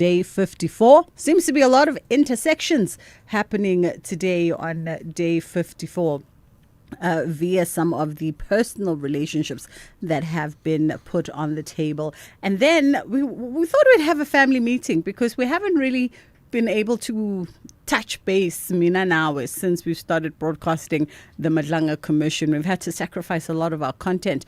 Day 54. Seems to be a lot of intersections happening today on day 54 via some of the personal relationships that have been put on the table. And then we thought we'd have a family meeting because we haven't really been able to touch base, Mina now, since we've started broadcasting the Madlanga Commission. We've had to sacrifice a lot of our content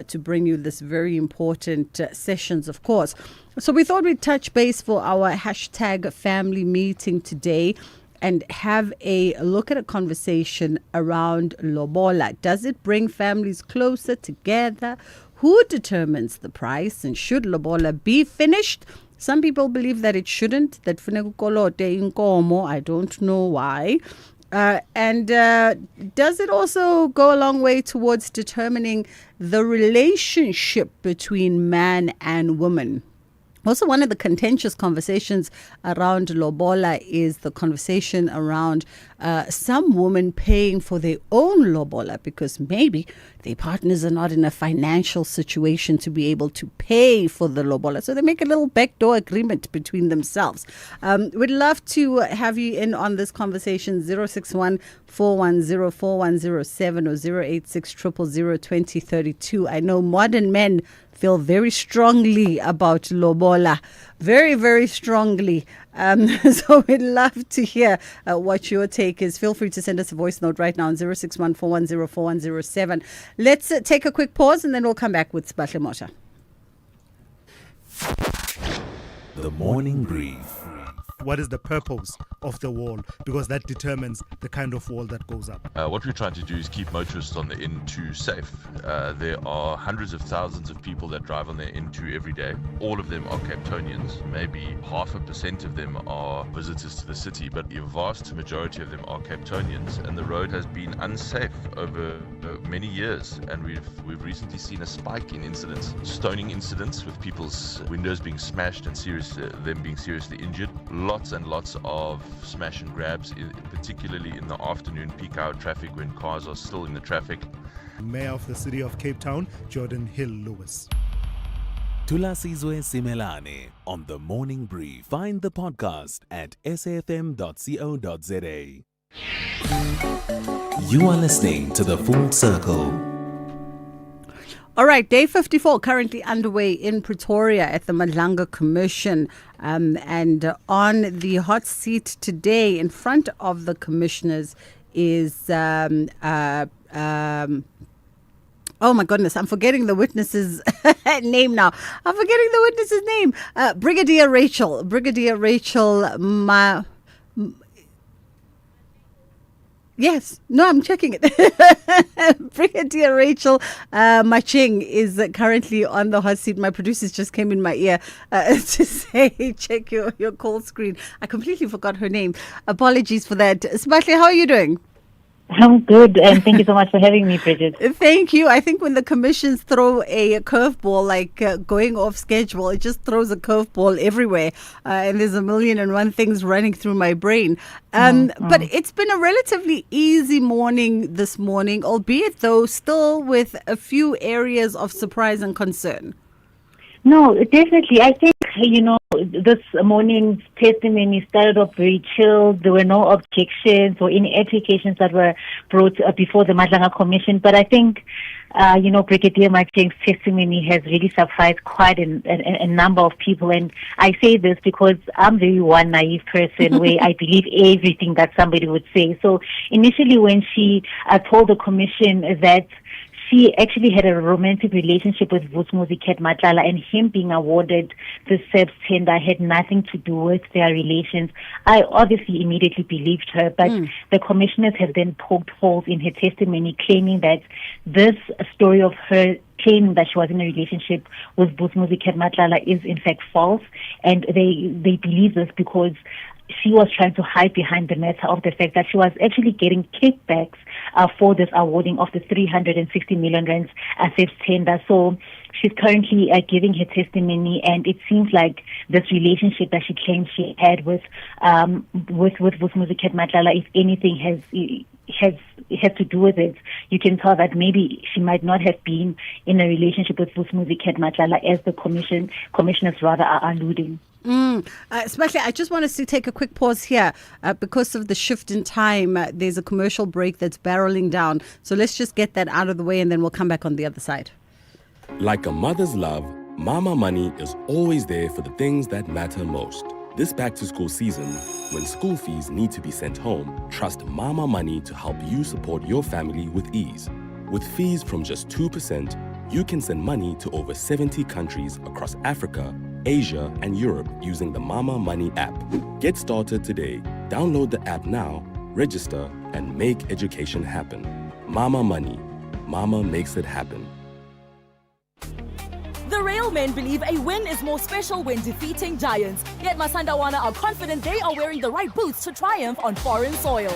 to bring you this very important sessions, of course. So we thought we'd touch base for our hashtag family meeting today and have a look at a conversation around lobola. Does it bring families closer together? Who determines the price? And should lobola be finished? Some people believe that it shouldn't, that funeka ukolote inkomo. I don't know why. And does it also go a long way towards determining the relationship between man and woman? Also, one of the contentious conversations around lobola is the conversation around some women paying for their own lobola because maybe their partners are not in a financial situation to be able to pay for the lobola. So they make a little backdoor agreement between themselves. We'd love to have you in on this conversation. 061 410 4107 or 086 000 2032. I know modern men feel very strongly about lobola, very, very strongly. So we'd love to hear what your take is. Feel free to send us a voice note right now on 061 410 4107. Let's take a quick pause and then we'll come back with Spahle Mosha. The Morning Brief. What is the purpose of the wall? Because that determines the kind of wall that goes up. What we're trying to do is keep motorists on the N2 safe. There are hundreds of thousands of people that drive on the N2 every day. All of them are Cape Townians. Maybe 0.5% of them are visitors to the city, but the vast majority of them are Cape Townians. And the road has been unsafe over many years. And we've recently seen a spike in incidents, stoning incidents with people's windows being smashed and them being seriously injured. Lots and lots of smash and grabs, particularly in the afternoon peak hour traffic when cars are still in the traffic. Mayor of the city of Cape Town, Jordan Hill-Lewis. Tulasizwe Simelane on The Morning Brief. Find the podcast at safm.co.za. You are listening to The Full Circle. All right, day 54 currently underway in Pretoria at the Madlanga Commission. And on the hot seat today in front of the commissioners is, oh my goodness, I'm forgetting the witness's name now. Brigadier Rachel Yes, no, I'm checking it. Brigadier Rachel Maching is currently on the hot seat. My producers just came in my ear to say, check your call screen. I completely forgot her name. Apologies for that. Spahle, how are you doing? I'm good, and thank you so much for having me, Bridget. Thank you. I think when the commissions throw a curveball, like going off schedule, it just throws a curveball everywhere, and there's a million and one things running through my brain. But it's been a relatively easy morning this morning, albeit though still with a few areas of surprise and concern. No, definitely. I think, this morning's testimony started off very chilled. There were no objections or any applications that were brought before the Madlanga Commission. But I think, Brigadier Maching's testimony has really surprised quite a number of people. And I say this because I'm very one naive person where I believe everything that somebody would say. So initially when she told the commission that she actually had a romantic relationship with Vusumuzi Matlala, and him being awarded the SEBS tender had nothing to do with their relations. I obviously immediately believed her, but the commissioners have then poked holes in her testimony, claiming that this story of her claiming that she was in a relationship with Vusumuzi Matlala is in fact false, and they believe this because she was trying to hide behind the matter of the fact that she was actually getting kickbacks for this awarding of the 360 million rands SEBS tender. So she's currently giving her testimony, and it seems like this relationship that she claims she had with Vusumuzi Matlala, if anything, has to do with it. You can tell that maybe she might not have been in a relationship with Vusumuzi Matlala, as the commissioners rather are alluding. Especially, I just want us to take a quick pause here because of the shift in time. There's a commercial break that's barreling down. So let's just get that out of the way and then we'll come back on the other side. Like a mother's love, Mama Money is always there for the things that matter most. This back-to-school season, when school fees need to be sent home, trust Mama Money to help you support your family with ease. With fees from just 2%, you can send money to over 70 countries across Africa, Asia, and Europe using the Mama Money app. Get started today. Download the app now, register, and make education happen. Mama Money. Mama makes it happen. The Railmen believe a win is more special when defeating giants. Yet Masandawana are confident they are wearing the right boots to triumph on foreign soil.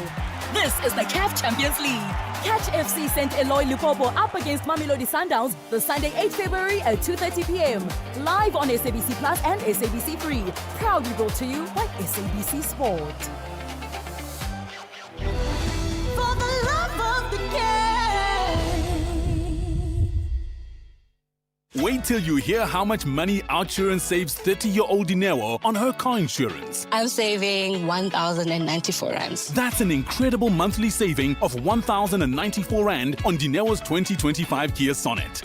This is the CAF Champions League. Catch FC St. Eloy Lupopo up against Mamelodi Sundowns the Sunday 8 February at 2:30 p.m. Live on SABC Plus and SABC 3. Proudly brought to you by SABC Sport. For the love of the game. Wait till you hear how much money Outsurance saves 30-year-old Dineo on her car insurance. I'm saving 1,094 rands. That's an incredible monthly saving of 1,094 Rand on Dineo's 2025 Kia Sonet.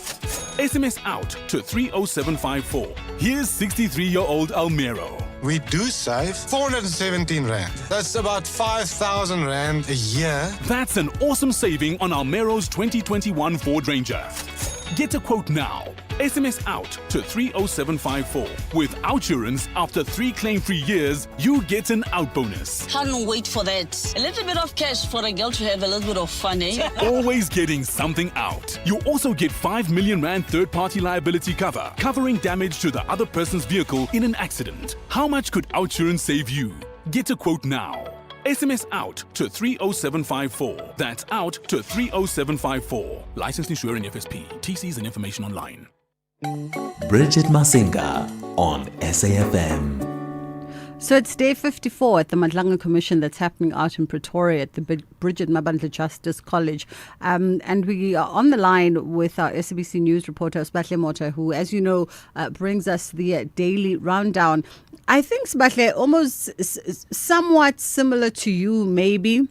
SMS out to 30754. Here's 63-year-old Almero. We do save 417 Rand. That's about 5,000 Rand a year. That's an awesome saving on Almero's 2021 Ford Ranger. Get a quote now. SMS out to 30754. With Outsurance, after 3 claim-free years, you get an out bonus. Can't wait for that. A little bit of cash for a girl to have a little bit of fun, eh? Always getting something out. You also get 5 million Rand third-party liability cover, covering damage to the other person's vehicle in an accident. How much could Outsurance save you? Get a quote now. SMS out to 30754. That's out to 30754. Licensed insurer in FSP. TCs and information online. Bridget Masinga on SAFM. So it's day 54 at the Madlanga Commission that's happening out in Pretoria at the Bridget Masinga Justice College. And we are on the line with our SABC News reporter, Spahle Mota, who, as you know, brings us the daily rundown. I think, Spahle, almost somewhat similar to you, maybe.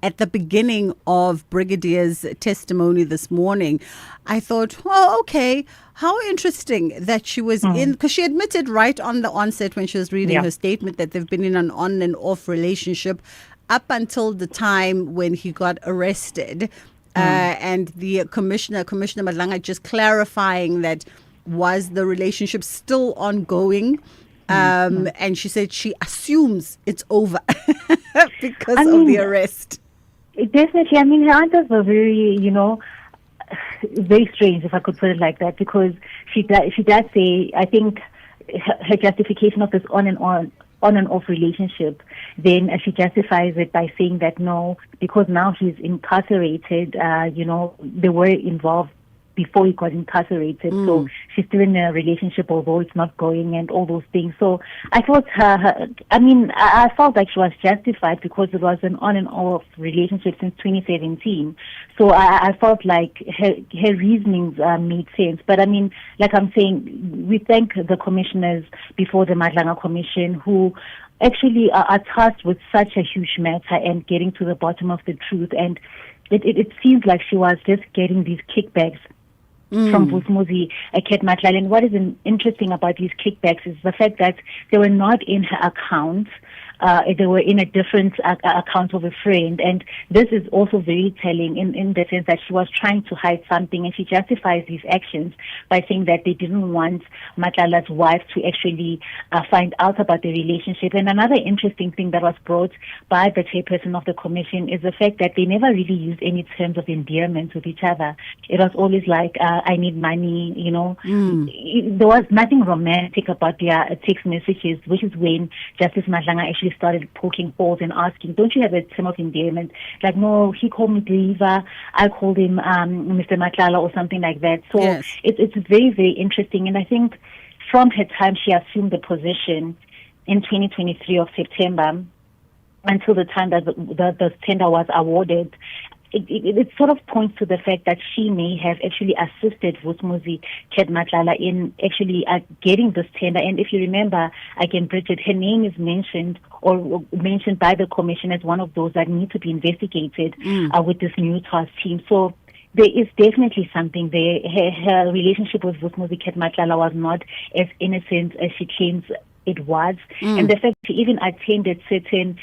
At the beginning of Brigadier's testimony this morning, I thought, oh, okay, how interesting that she was in, because she admitted right on the onset when she was reading her statement that they've been in an on and off relationship up until the time when he got arrested. And the Commissioner Madlanga, just clarifying that was the relationship still ongoing. And she said she assumes it's over because of the arrest. Definitely. I mean, her answers were very, very strange, if I could put it like that, because she does say, I think her justification of this on and off relationship, then she justifies it by saying that no, because now he's incarcerated, they were involved before he got incarcerated. So she's still in a relationship, although it's not going, and all those things. So I thought I felt like she was justified because it was an on and off relationship since 2017. So I felt like her reasonings made sense. But I mean, like I'm saying, we thank the commissioners before the Madlanga Commission who actually are tasked with such a huge matter and getting to the bottom of the truth. And it seems like she was just getting these kickbacks from Vusmuzi Ket Matlala. And what is interesting about these kickbacks is the fact that they were not in her account. They were in a different account of a friend. And this is also very telling in the sense that she was trying to hide something, and she justifies these actions by saying that they didn't want Matlala's wife to actually find out about the relationship. And another interesting thing that was brought by the chairperson of the commission is the fact that they never really used any terms of endearment with each other. It was always like, I need money, There was nothing romantic about their text messages, which is when Justice Madlanga actually started poking holes and asking, don't you have a term of endearment? Like, no, he called me Diva, I called him Mr. Matlala or something like that. So it's very, very interesting. And I think from her time she assumed the position in 2023 of September until the time that the tender was awarded, it sort of points to the fact that she may have actually assisted Vusumuzi Ket Madlala in actually getting this tender. And if you remember, again, Bridget, her name is mentioned by the commission as one of those that need to be investigated with this new task team. So there is definitely something there. Her relationship with Vusumuzi Ket Madlala was not as innocent as she claims it was. And the fact she even attended certain,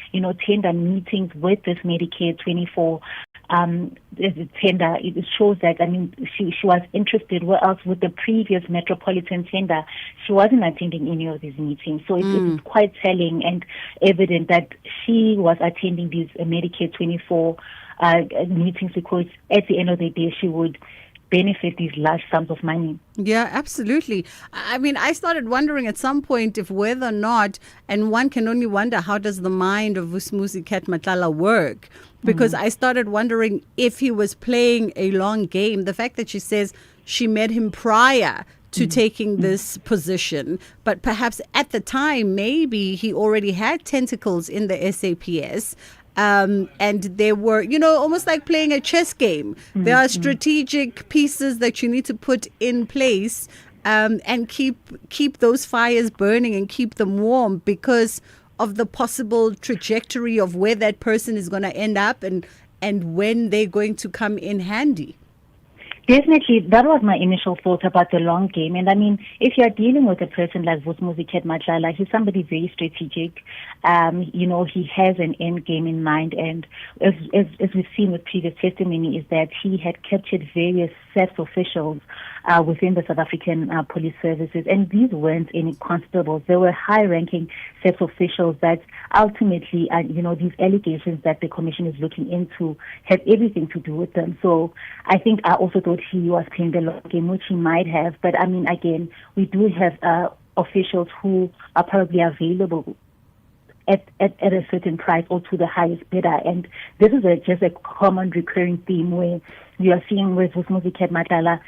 tender meetings with this Medicare 24 tender, it shows that, she was interested. Where else with the previous metropolitan tender, she wasn't attending any of these meetings. So it's quite telling and evident that she was attending these Medicare 24 meetings because at the end of the day, she would benefit these large sums of money. Yeah, absolutely. I started wondering at some point if whether or not, and one can only wonder, how does the mind of Vusumuzi Ket Madlala work? Because I started wondering if he was playing a long game. The fact that she says she met him prior to taking this position, but perhaps at the time, maybe he already had tentacles in the SAPS. And they were, almost like playing a chess game. There are strategic pieces that you need to put in place and keep those fires burning and keep them warm because of the possible trajectory of where that person is going to end up and when they're going to come in handy. Definitely, that was my initial thought about the long game. And if you're dealing with a person like Vusumuzi Ket Madlala, he's somebody very strategic. He has an end game in mind. And as we've seen with previous testimony, is that he had captured various SAPS officials within the South African police services. And these weren't any constables. They were high-ranking SAPS officials that ultimately, these allegations that the commission is looking into have everything to do with them. So I think I also thought he was playing the long game, which he might have. But again, we do have officials who are probably available at a certain price or to the highest bidder. And this is just a common recurring theme where we are seeing where Vusumuzi Ket Madlala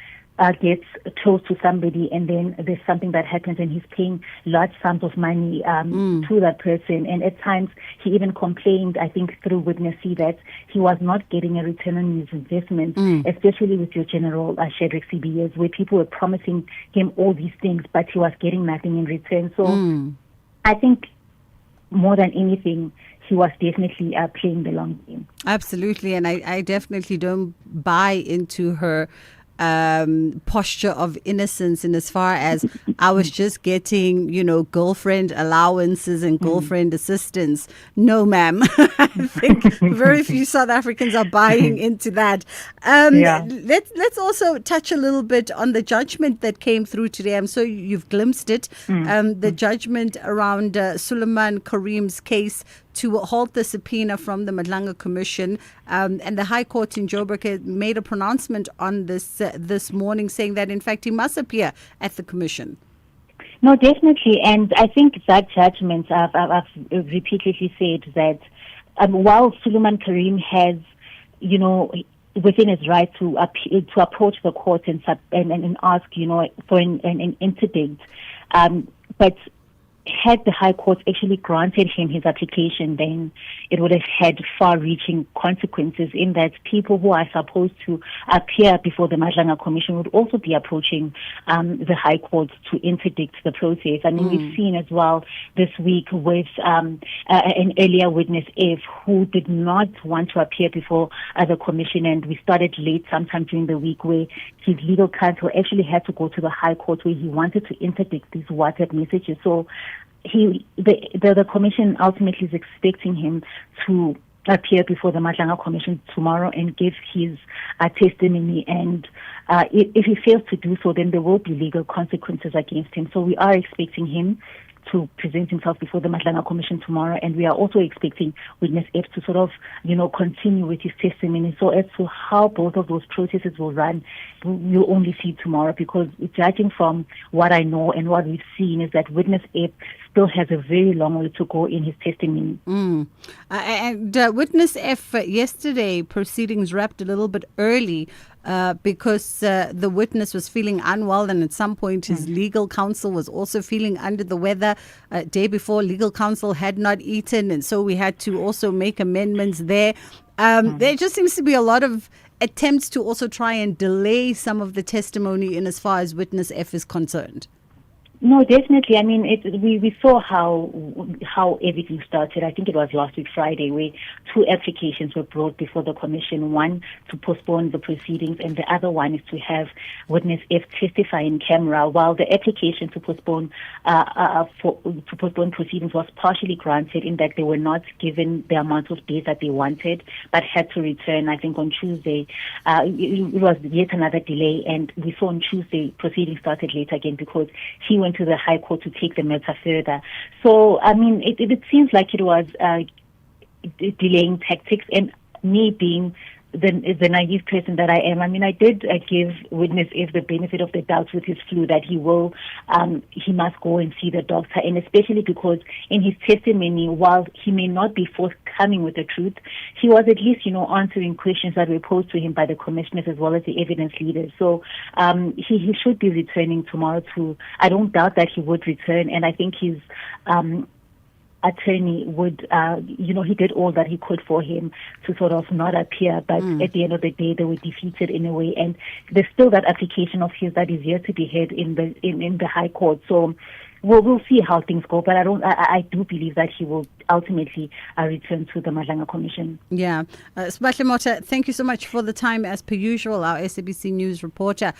gets close to somebody and then there's something that happens and he's paying large sums of money to that person. And at times he even complained, I think through Witness C, that he was not getting a return on his investment, especially with your General Shadrack CBS, where people were promising him all these things, but he was getting nothing in return. So I think more than anything, he was definitely playing the long game. Absolutely. And I definitely don't buy into her posture of innocence in as far as I was just getting, girlfriend allowances and girlfriend assistance. No, ma'am. I think very few South Africans are buying into that. Let's also touch a little bit on the judgment that came through today. I'm sure you've glimpsed it. The judgment around Suleiman Karim's case to halt the subpoena from the Madlanga Commission. And the High Court in Joburg made a pronouncement on this morning saying that, in fact, he must appear at the Commission. No, definitely. And I think that judgment, I've repeatedly said that while Suleiman Karim has, within his right to approach the court and ask, for an interdict, but had the High Court actually granted him his application, then it would have had far-reaching consequences in that people who are supposed to appear before the Madlanga Commission would also be approaching the High Court to interdict the process. We've seen as well this week with an earlier witness, F, who did not want to appear before the Commission, and we started late sometime during the week where his legal counsel actually had to go to the High Court where he wanted to interdict these WhatsApp messages. So the Commission ultimately is expecting him to appear before the Madlanga Commission tomorrow and give his testimony. And if he fails to do so, then there will be legal consequences against him. So we are expecting him to present himself before the Madlanga Commission tomorrow, and we are also expecting Witness F to sort of, continue with his testimony. So as to how both of those processes will run, we'll only see tomorrow, because judging from what I know and what we've seen is that Witness F still has a very long way to go in his testimony. And Witness F, yesterday, proceedings wrapped a little bit early because the witness was feeling unwell, and at some point his legal counsel was also feeling under the weather. Day before, legal counsel had not eaten, and so we had to also make amendments there. There just seems to be a lot of attempts to also try and delay some of the testimony in as far as witness F is concerned. No, definitely. I mean, we saw how everything started. I think it was last week, Friday, where 2 applications were brought before the commission. One to postpone the proceedings, and the other one is to have witness F testify in camera. While the application to postpone proceedings was partially granted, in that they were not given the amount of days that they wanted, but had to return. I think on Tuesday, it was yet another delay, and we saw on Tuesday proceedings started late again because he went to the High Court to take the matter further. So, I mean, it seems like it was delaying tactics, and me being the naive person that I am, I mean, I did give witness F the benefit of the doubt with his flu that he must go and see the doctor, and especially because in his testimony, while he may not be forthcoming with the truth, he was at least, answering questions that were posed to him by the commissioners as well as the evidence leaders. So he should be returning tomorrow I don't doubt that he would return, and I think his attorney would, he did all that he could for him to sort of not appear, but at the end of the day, they were defeated in a way. And there's still that application of his that is yet to be heard in the High Court. So we'll see how things go, but I do believe that he will ultimately return to the Madlanga Commission. Yeah. Sbahle Mota, thank you so much for the time, as per usual. Our SABC News reporter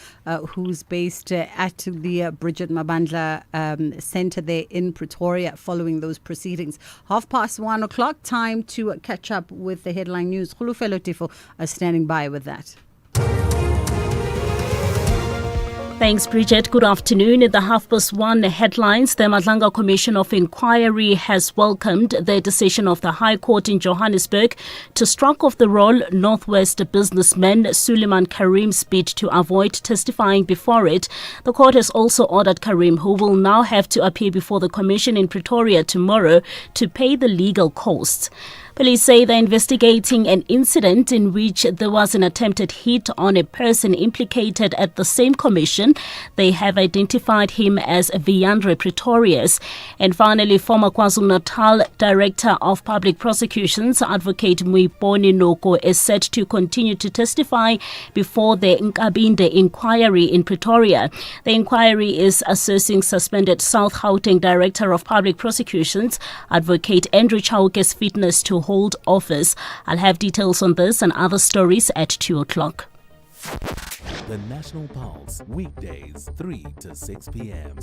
who's based at the Bridget Masinga Centre there in Pretoria following those proceedings. 1:30, time to catch up with the headline news. Khulufelo Tifo standing by with that. Thanks, Bridget. Good afternoon. In the 1:30 headlines, the Madlanga Commission of Inquiry has welcomed the decision of the High Court in Johannesburg to strike off the role Northwest businessman Suleiman Karim's bid to avoid testifying before it. The court has also ordered Karim, who will now have to appear before the commission in Pretoria tomorrow, to pay the legal costs. Police say they're investigating an incident in which there was an attempted hit on a person implicated at the same commission. They have identified him as Viandre Pretorius. And finally, former KwaZulu-Natal Director of Public Prosecutions, Advocate Muiponi Noko, is set to continue to testify before the Nkabinde inquiry in Pretoria. The inquiry is assessing suspended South Gauteng Director of Public Prosecutions, Advocate Andrew Chauke's fitness to hold office. I'll have details on this and other stories at 2:00. The National Pulse, weekdays 3 to 6 p.m.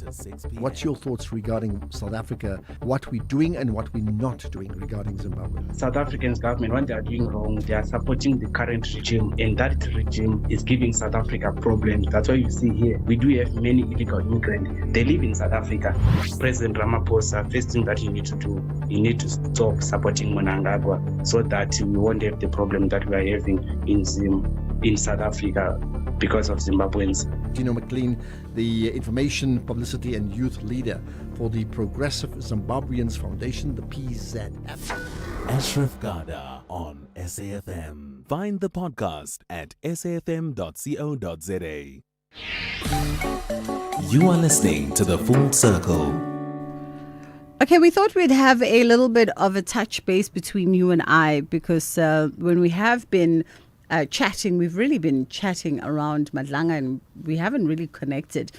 What's your thoughts regarding South Africa, what we're doing and what we're not doing regarding Zimbabwe? South African government, when they are doing wrong, they are supporting the current regime, and that regime is giving South Africa problems. That's why you see here, we do have many illegal immigrants. They live in South Africa. President Ramaphosa, first thing that you need to do, you need to stop supporting Mnangagwa so that we won't have the problem that we are having in South Africa because of Zimbabweans. Dino McLean, the Information, Publicity and Youth Leader for the Progressive Zimbabweans Foundation, the PZF. Ashraf Garda on SAFM. Find the podcast at safm.co.za. You are listening to The Full Circle. Okay, we thought we'd have a little bit of a touch base between you and I, because when we have been chatting, we've really been chatting around Madlanga, and we haven't really connected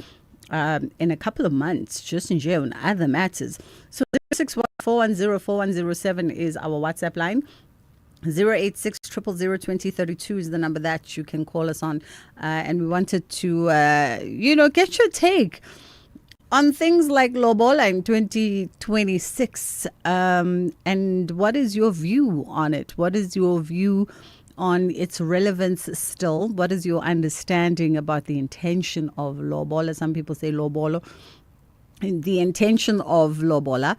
in a couple of months, just in jail and other matters. So 061-410-4107 is our WhatsApp line. 086-000-2032 is the number that you can call us on. And we wanted to, get your take on things like Lobola in 2026. And what is your view on it? What is your view on its relevance still? What is your understanding about the intention of Lobola? Some people say Lobolo. The intention of Lobola.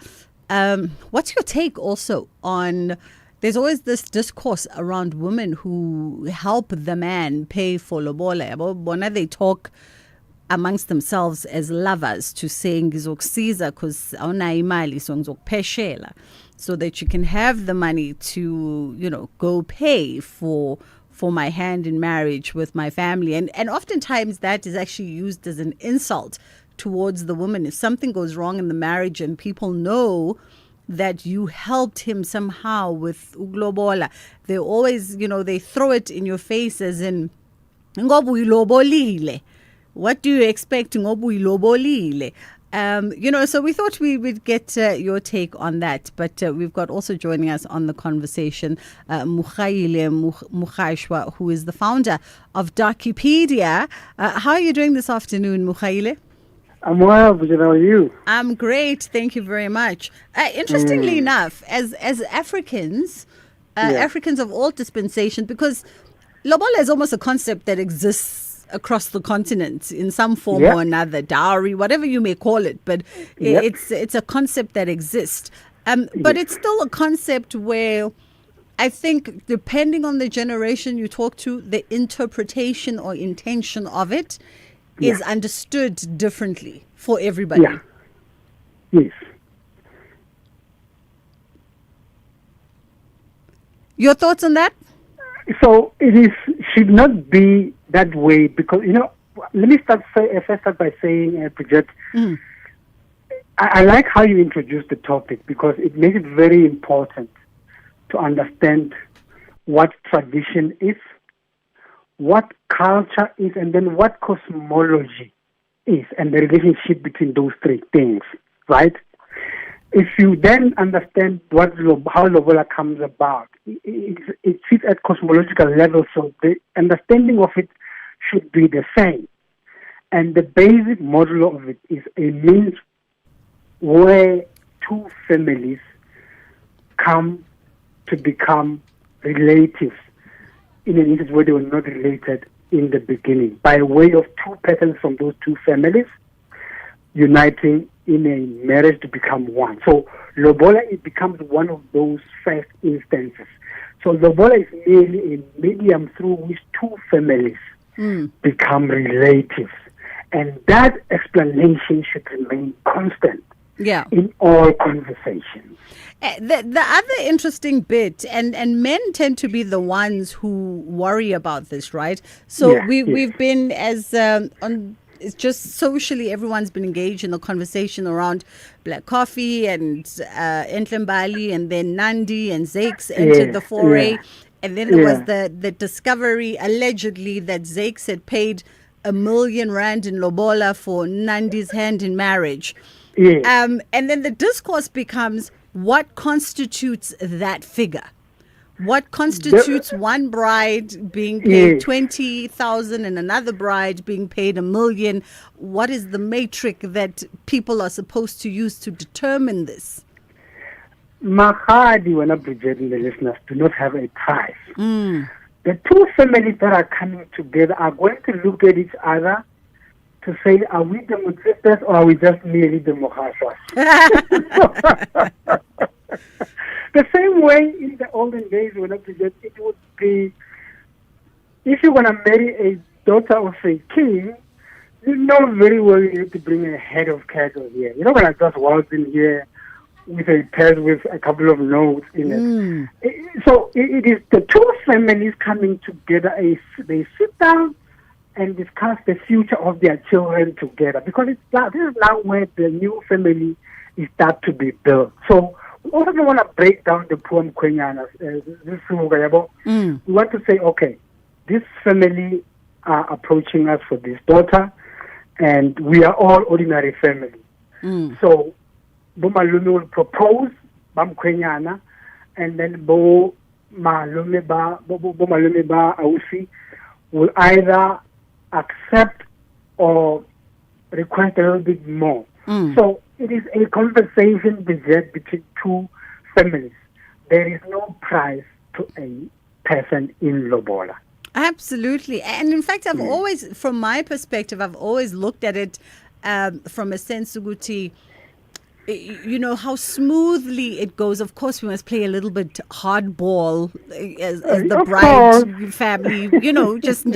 What's your take also on, there's always this discourse around women who help the man pay for Lobola. Bona they talk amongst themselves as lovers to saying ngizokusiza because awunayo imali so ngizokupeshela, so that you can have the money to, go pay for my hand in marriage with my family. And oftentimes that is actually used as an insult towards the woman. If something goes wrong in the marriage and people know that you helped him somehow with Uglobola. They always, they throw it in your face as in, ngoba uyilobolile. What do you expect? Ngoba uyilobolile. So we thought we would get your take on that. But we've got also joining us on the conversation, Mukhaile Mukhaishwa, who is the founder of Docupedia. How are you doing this afternoon, Mukhaile? I'm well, Bridget. How are you? I'm great. Thank you very much. Interestingly enough, as Africans, Africans of all dispensations, because lobola is almost a concept that exists across the continent in some form or another, dowry, whatever you may call it, but it's a concept that exists. But it's still a concept where I think, depending on the generation you talk to, the interpretation or intention of it is understood differently for everybody. Yeah. Yes. Your thoughts on that? So it should not be that way because, let me first start by saying, Bridget, I like how you introduced the topic because it makes it very important to understand what tradition is, what culture is, and then what cosmology is, and the relationship between those three things, right? If you then understand how lobola comes about, it sits at cosmological level, so the understanding of it should be the same. And the basic model of it is a means where two families come to become relatives in an instance where they were not related in the beginning, by way of two persons from those two families uniting in a marriage to become one. So lobola, it becomes one of those first instances. So lobola is merely a medium through which two families become relatives. And that explanation should remain constant in all conversations. The other interesting bit, and men tend to be the ones who worry about this, right? So we've been it's just socially, everyone's been engaged in the conversation around black coffee and Entlembali, and then Nandi and Zakes entered the foray. And then there was the discovery, allegedly, that Zakes had paid R1 million in lobola for Nandi's hand in marriage. And then the discourse becomes, what constitutes that figure? What constitutes one bride being paid 20,000 and another bride being paid R1 million? What is the metric that people are supposed to use to determine this? Mahadi, when Bridget and the listeners do not have a price. The two families that are coming together are going to look at each other to say, are we the Mutsistas or are we just merely the Mohashas? The same way in the olden days when it would be, if you want to marry a daughter of a king, you know very well you need to bring a head of cattle here. You're not going to just waltz in here with a purse with a couple of notes in it. So it is the two families coming together. They sit down and discuss the future of their children together, because this is now where the new family is start to be built. So we also don't want to break down the poor Mkwenyanas. We want to say, okay, this family are approaching us for this daughter, and we are all ordinary family. So Bomalume will propose Bamkwenyana, and then Bomalume ba Ausi will either accept or request a little bit more. So it is a conversation between two families. There is no price to a person in lobola. Absolutely. And in fact, I've always, from my perspective, I've always looked at it from a sense, Suguti, how smoothly it goes. Of course, we must play a little bit hardball as the bride family, just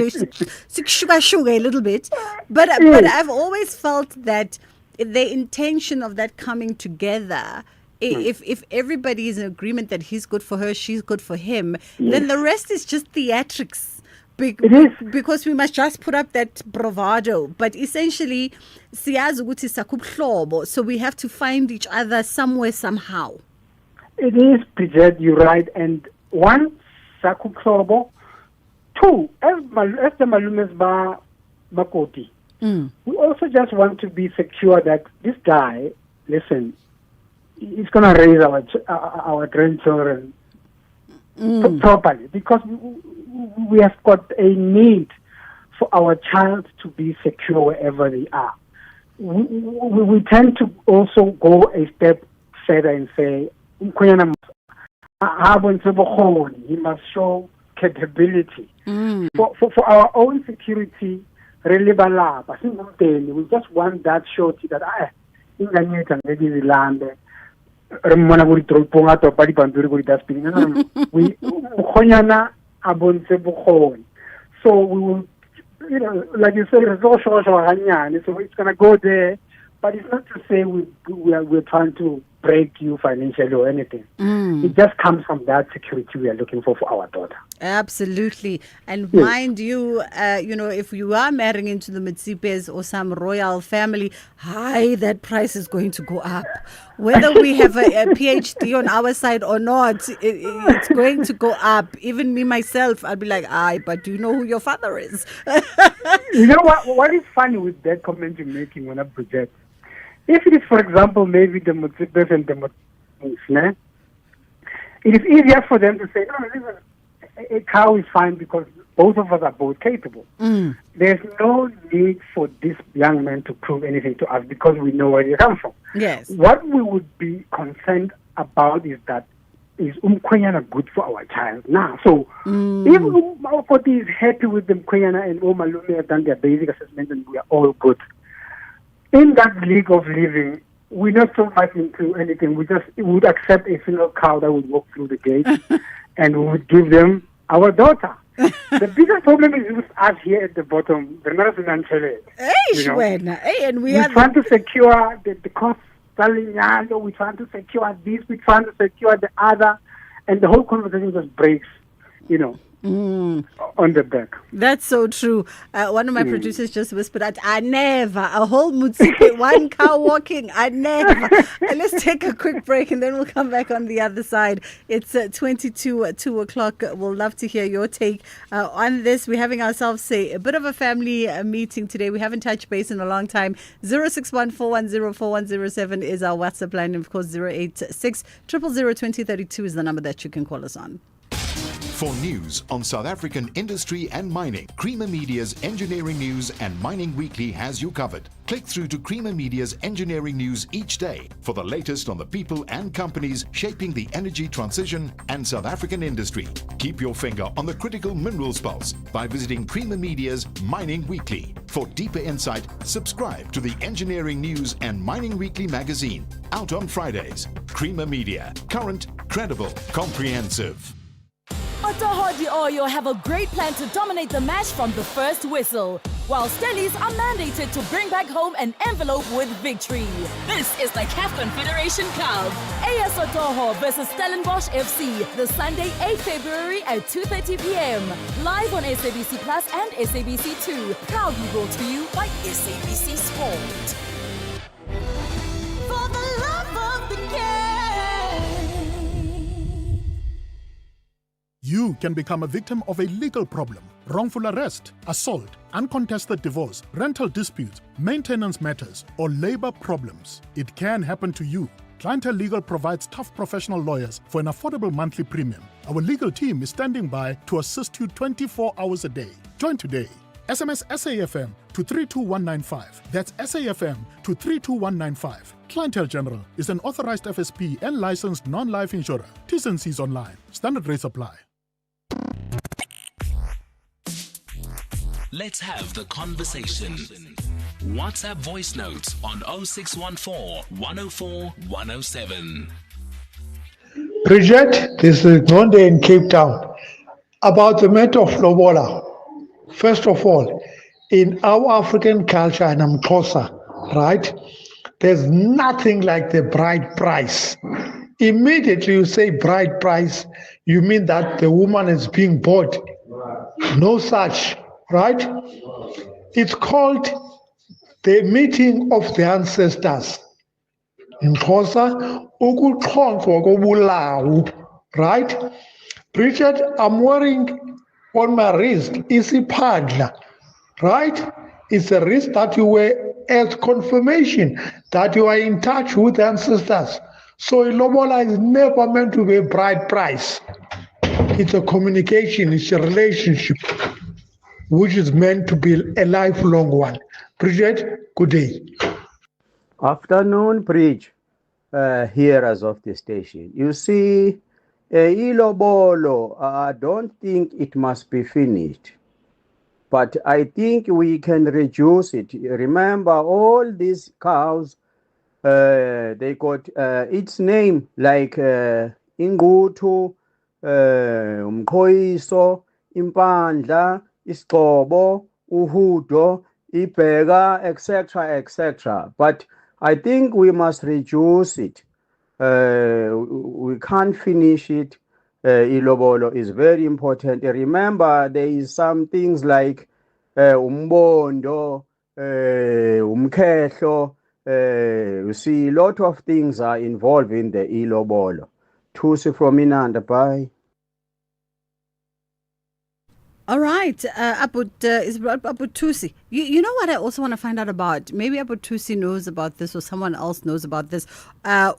sugar a little bit. But I've always felt that the intention of that coming together, if everybody is in agreement that he's good for her, she's good for him, then the rest is just theatrics. Because we must just put up that bravado. But essentially, so we have to find each other somewhere, somehow. It is, Bridget, you're right. And one, Saku Klobo. Two, as the Malumes Makoti, we also just want to be secure that this guy, listen, he's going to raise our grandchildren properly, because we have got a need for our child to be secure wherever they are. We tend to also go a step further and say, he must show capability. For our own security, we just want that surety that so we will, like you say, so it's gonna go there, but it's not to say we're trying to break you financially or anything. It just comes from that security we are looking for our daughter. Absolutely. And Yes. mind you, if you are marrying into the Mitsipes or some royal family, that price is going to go up. Whether we have a PhD on our side or not, it's going to go up. Even me, myself, I'll be like, but do you know who your father is? You know what is funny with that comment you're making when I project? If it is, for example, maybe the Mutsipes and the Mutsipes, it is easier for them to say, no, listen, a cow is fine because both of us are both capable. There's no need for this young man to prove anything to us because we know where he comes from. Yes. What we would be concerned about is that is Umkwanyana good for our child now? So if Makoti is happy with the Umkwanyana and Omalume have done their basic assessment and we are all good, in that league of living, we're not so much into anything. We would accept a single cow that would walk through the gate and we would give them our daughter. The biggest problem is with us here at the bottom. And we're trying to secure the cost. We're trying to secure this. We're trying to secure the other. And the whole conversation just breaks, on the back. That's so true. One of my producers just whispered that I never, a whole Mutsipe, one cow walking, I never. Let's take a quick break and then we'll come back on the other side. It's 2 o'clock. We'll love to hear your take on this. We're having ourselves a bit of a family meeting today. We haven't touched base in a long time. 0614104107 is our WhatsApp line. And of course, 086 000 2032 is the number that you can call us on. For news on South African industry and mining, Creamer Media's Engineering News and Mining Weekly has you covered. Click through to Creamer Media's Engineering News each day for the latest on the people and companies shaping the energy transition and South African industry. Keep your finger on the critical minerals pulse by visiting Creamer Media's Mining Weekly. For deeper insight, subscribe to the Engineering News and Mining Weekly magazine, out on Fridays. Creamer Media, current, credible, comprehensive. Otohodi Oyo have a great plan to dominate the match from the first whistle, while Stellies are mandated to bring back home an envelope with victory. This is the CAF Confederation Cup. AS Otoho versus Stellenbosch FC, the Sunday 8 February at 2:30 p.m. Live on SABC Plus and SABC 2. Proudly brought to you by SABC Sport. For the love of the game. You can become a victim of a legal problem, wrongful arrest, assault, uncontested divorce, rental disputes, maintenance matters, or labor problems. It can happen to you. Clientele Legal provides tough professional lawyers for an affordable monthly premium. Our legal team is standing by to assist you 24 hours a day. Join today. SMS SAFM to 32195. That's SAFM to 32195. Clientele General is an authorized FSP and licensed non-life insurer. T's and C's online. Standard rates apply. Let's have the conversation. WhatsApp voice notes on 0614 104 107. Bridget, this is Nonde in Cape Town. About the matter of Lobola. First of all, in our African culture, and I'm closer, right? There's nothing like the bride price. Immediately you say bride price, you mean that the woman is being bought. No such, right? It's called the meeting of the ancestors. in Xhosa, ukuxhonxwa kobulawu, right? Bridget, I'm wearing on my wrist isiphadla, right? It's a wrist that you wear as confirmation that you are in touch with ancestors. So ilobola is never meant to be a bride price. It's a communication, it's a relationship, which is meant to be a lifelong one. Bridget, good day. Afternoon, Bridge, hearers of the station. You see, ilobolo, I don't think it must be finished. But I think we can reduce it. Remember, all these cows, they got its name, like Ingutu, Umkhoiso, Impandla, Iskobo, Uhudo, Ibega, etc., etc. But I think we must reduce it. We can't finish it. Ilobolo is very important. Remember, there is some things like umbondo, umkhehlo. You see, a lot of things are involved in the ilobolo. Tusi from Inanda, bye. All right, is Tusi. You know what I also want to find out about? Maybe Tusi knows about this, or someone else knows about this,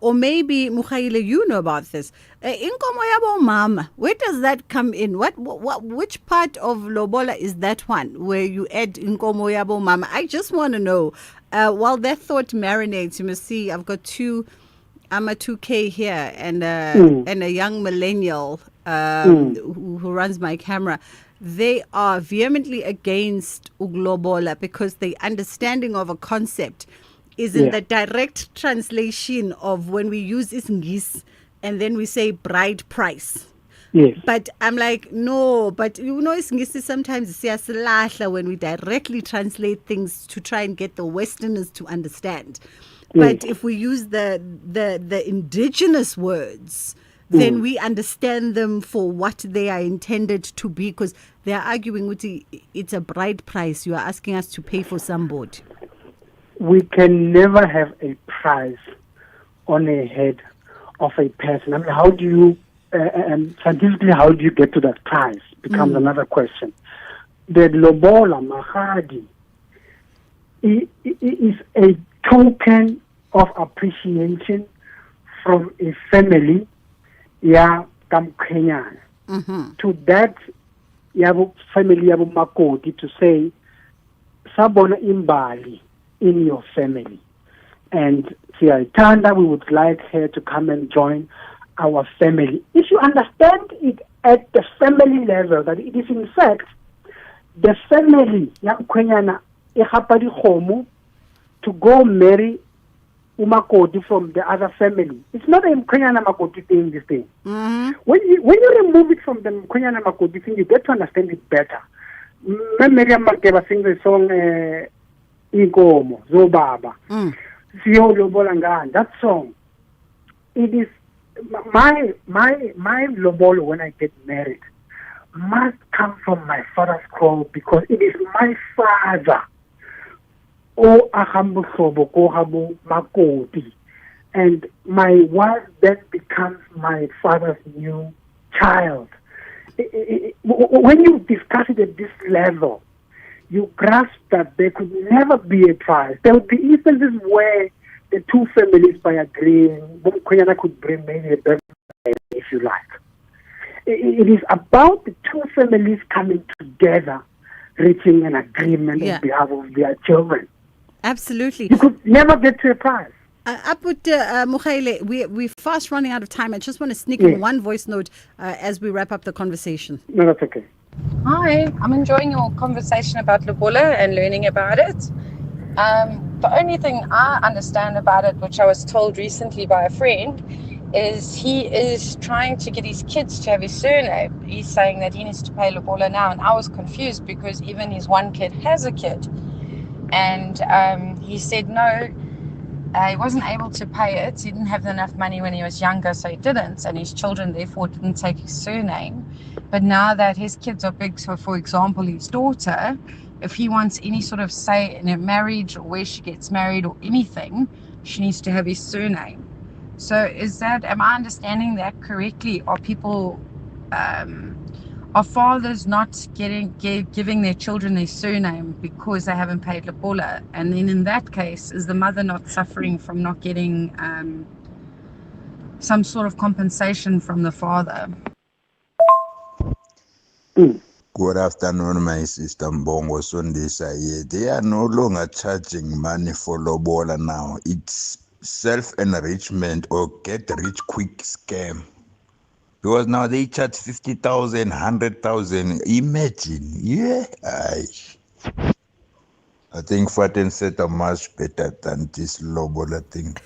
or maybe Mukhaile, you know about this. Inkomo yabo mama, where does that come in? Which part of lobola is that one where you add inkomo yabo mama? I just want to know. While that thought marinates, you must see I've got I'm a 2K here and a young millennial who runs my camera. They are vehemently against Uglobola because the understanding of a concept is in the direct translation of when we use Isingis and then we say bride price. Yes. But I'm like, no, but you know, Isingisi sometimes siyasilahla when we directly translate things to try and get the Westerners to understand. But if we use the indigenous words, then we understand them for what they are intended to be, because they are arguing with it's a bride price. You are asking us to pay for some board. We can never have a price on a head of a person. I mean, how do you, scientifically, how do you get to that price? Becomes another question. The lobola, mahadi, is a token of appreciation from a family, to that family yabu makoti, to say sabona imbali in your family, and Tanda, we would like her to come and join our family. If you understand it at the family level, that it is in fact the family to go marry umakoti from the other family. It's not a Mkhwenyana Makoti thing, this thing. When you remove it from the Mkhwenyana Makoti thing, you get to understand it better. Miriam Makeba sings the song Inkomo, Zobaba. That song, it is my lobolo when I get married must come from my father's call, because it is my father. And my wife then becomes my father's new child. When you discuss it at this level, you grasp that there could never be a price. There would be instances where the two families, by agreeing, Mkhwenyana could bring maybe a birthday, if you like. It is about the two families coming together, reaching an agreement on behalf of their children. Absolutely. You could never get to a price. Mukhaile, we're fast running out of time. I just want to sneak in one voice note as we wrap up the conversation. No, that's okay. Hi, I'm enjoying your conversation about lobola and learning about it. The only thing I understand about it, which I was told recently by a friend, is he is trying to get his kids to have his surname. He's saying that he needs to pay lobola now, and I was confused because even his one kid has a kid. And he said no, he wasn't able to pay it. He didn't have enough money when he was younger, so he didn't. And his children, therefore, didn't take his surname. But now that his kids are big, so for example, his daughter, if he wants any sort of say in a marriage or where she gets married or anything, she needs to have his surname. So am I understanding that correctly? Are people, are fathers not giving their children their surname because they haven't paid lobola? And then in that case, is the mother not suffering from not getting some sort of compensation from the father? Good afternoon, my sister Mbongo Sondisa. Yeah, they are no longer charging money for lobola now. It's self-enrichment or get-rich-quick scam. Because now they charge 50,000, 100,000. Imagine, yeah. I think Faten said are much better than this lobola thing.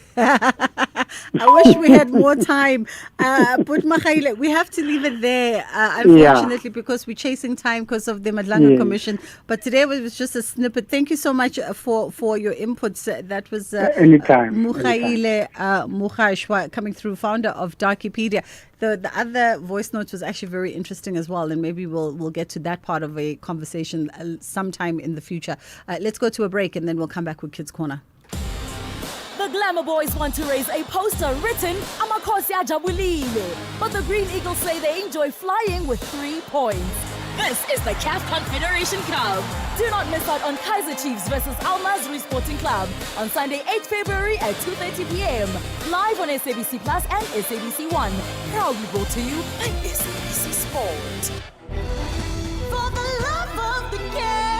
I wish we had more time. But Makhaile, we have to leave it there, unfortunately, because we're chasing time because of the Madlanga Commission. But today was just a snippet. Thank you so much for your inputs. That was anytime. Mukhaile Mukhashwa coming through, founder of Darkipedia. The other voice note was actually very interesting as well, and maybe we'll get to that part of a conversation sometime in the future. Let's go to a break, and then we'll come back with Kids Corner. The Glamour Boys want to raise a poster written Amakhosi Ajabulile, but the Green Eagles say they enjoy flying with 3 points. This is the CAF Confederation Cup. Do not miss out on Kaizer Chiefs versus Al Mazri Sporting Club on Sunday, 8 February at 2:30 p.m. Live on SABC Plus and SABC One. Proudly brought to you by SABC Sport. For the love of the game.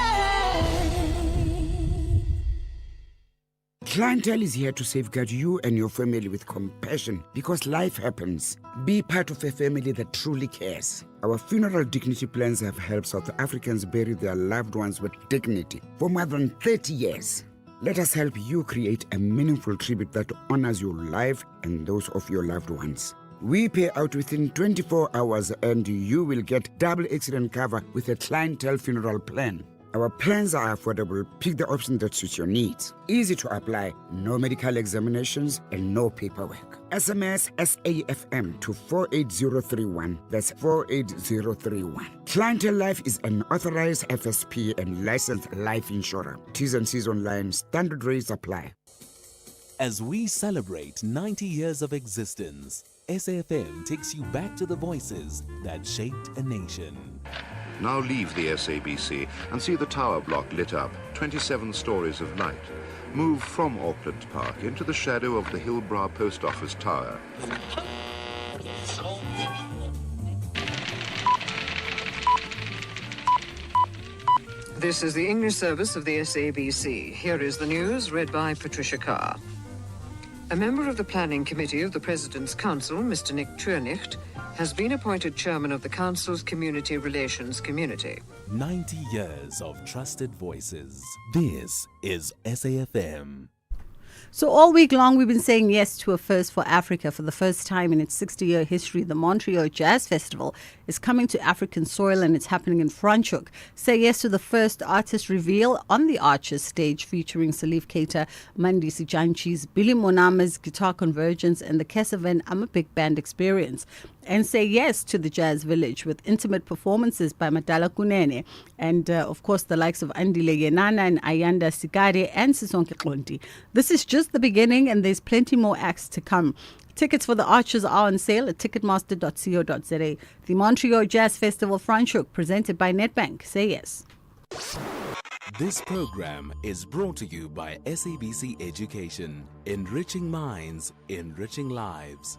Clientele is here to safeguard you and your family with compassion because life happens. Be part of a family that truly cares. Our funeral dignity plans have helped South Africans bury their loved ones with dignity for more than 30 years. Let us help you create a meaningful tribute that honors your life and those of your loved ones. We pay out within 24 hours and you will get double accident cover with a clientele funeral plan. Our plans are affordable. Pick the option that suits your needs. Easy to apply, no medical examinations and no paperwork. SMS SAFM to 48031. That's 48031. Clientele Life is an authorized FSP and licensed life insurer. T's and C's online. Standard rates apply. As we celebrate 90 years of existence, SAFM takes you back to the voices that shaped a nation. Now leave the SABC and see the tower block lit up, 27 stories of light. Move from Auckland Park into the shadow of the Hillbrow Post Office Tower. This is the English service of the SABC. Here is the news, read by Patricia Carr. A member of the Planning Committee of the President's Council, Mr. Nick Turnich, has been appointed chairman of the Council's Community Relations Community. 90 years of trusted voices. This is SAFM. So all week long, we've been saying yes to a first for Africa. For the first time in its 60-year history, the Montreal Jazz Festival is coming to African soil, and it's happening in Franschhoek. Say yes to the first artist reveal on the Arches stage, featuring Salif Keita, Mandisi Janchis, Billy Monama's Guitar Convergence, and the Kesavan I'm a Big Band experience. And say yes to the Jazz Village with intimate performances by Madala Kunene and, of course, the likes of Andile Yenana and Ayanda Sikare and Sisonke Konti. This is just the beginning, and there's plenty more acts to come. Tickets for the Arches are on sale at ticketmaster.co.za. The Montreal Jazz Festival Franschhoek, presented by Nedbank. Say yes. This program is brought to you by SABC Education. Enriching minds, enriching lives.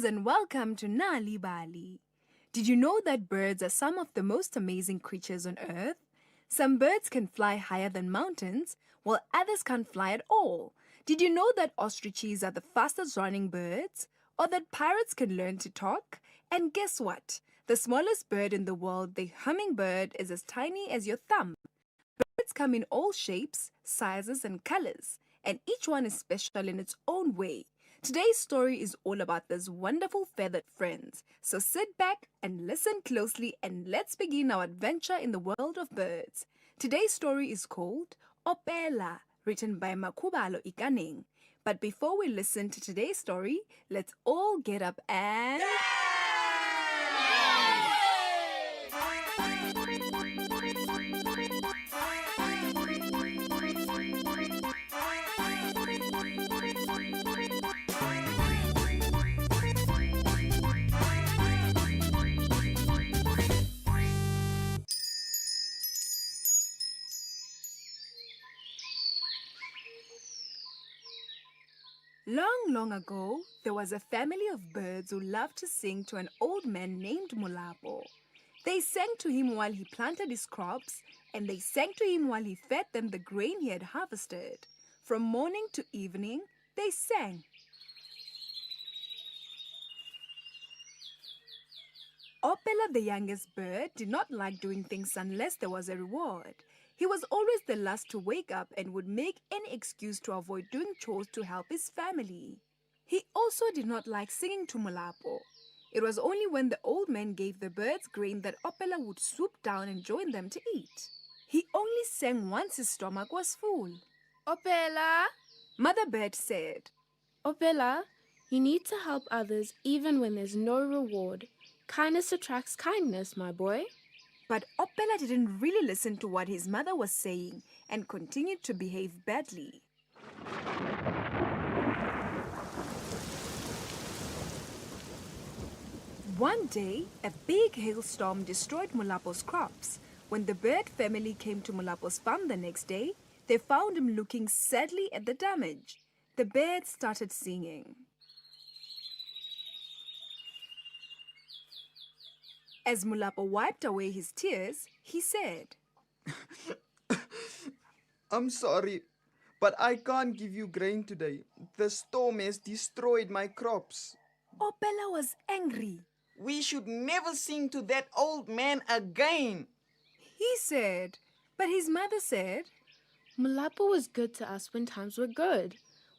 and welcome to Nali Bali. Did you know that birds are some of the most amazing creatures on earth? Some birds can fly higher than mountains, while others can't fly at all. Did you know that ostriches are the fastest running birds? Or that parrots can learn to talk? And guess what? The smallest bird in the world, the hummingbird, is as tiny as your thumb. Birds come in all shapes, sizes, and colors, and each one is special in its own way. Today's story is all about these wonderful feathered friends. So sit back and listen closely and let's begin our adventure in the world of birds. Today's story is called Opela, written by Makubalo Ikaning. But before we listen to today's story, let's all get up and... Long, long ago, there was a family of birds who loved to sing to an old man named Mulapo. They sang to him while he planted his crops, and they sang to him while he fed them the grain he had harvested. From morning to evening, they sang. Opela, the youngest bird, did not like doing things unless there was a reward. He was always the last to wake up and would make any excuse to avoid doing chores to help his family. He also did not like singing to Mulapo. It was only when the old man gave the birds grain that Opela would swoop down and join them to eat. He only sang once his stomach was full. Opela, Mother Bird said, Opela, you need to help others even when there's no reward. Kindness attracts kindness, my boy. But Opela didn't really listen to what his mother was saying and continued to behave badly. One day, a big hailstorm destroyed Mulapo's crops. When the bird family came to Mulapo's farm the next day, they found him looking sadly at the damage. The birds started singing. As Mulapo wiped away his tears, he said, I'm sorry, but I can't give you grain today. The storm has destroyed my crops. Opela was angry. We should never sing to that old man again, he said. But his mother said, Mulapo was good to us when times were good.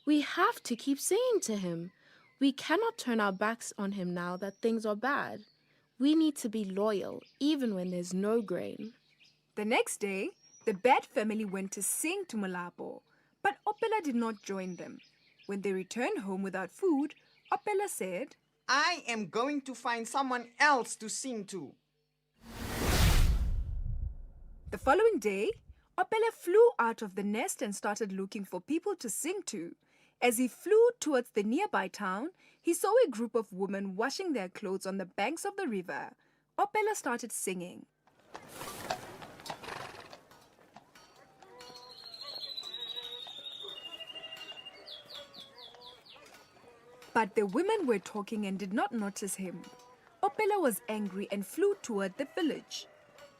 We have to keep singing to him. We cannot turn our backs on him now that things are bad. We need to be loyal, even when there's no grain. The next day, the bird family went to sing to Mulapo, but Opela did not join them. When they returned home without food, Opela said, I am going to find someone else to sing to. The following day, Opela flew out of the nest and started looking for people to sing to. As he flew towards the nearby town, he saw a group of women washing their clothes on the banks of the river. Opela started singing. But the women were talking and did not notice him. Opela was angry and flew toward the village.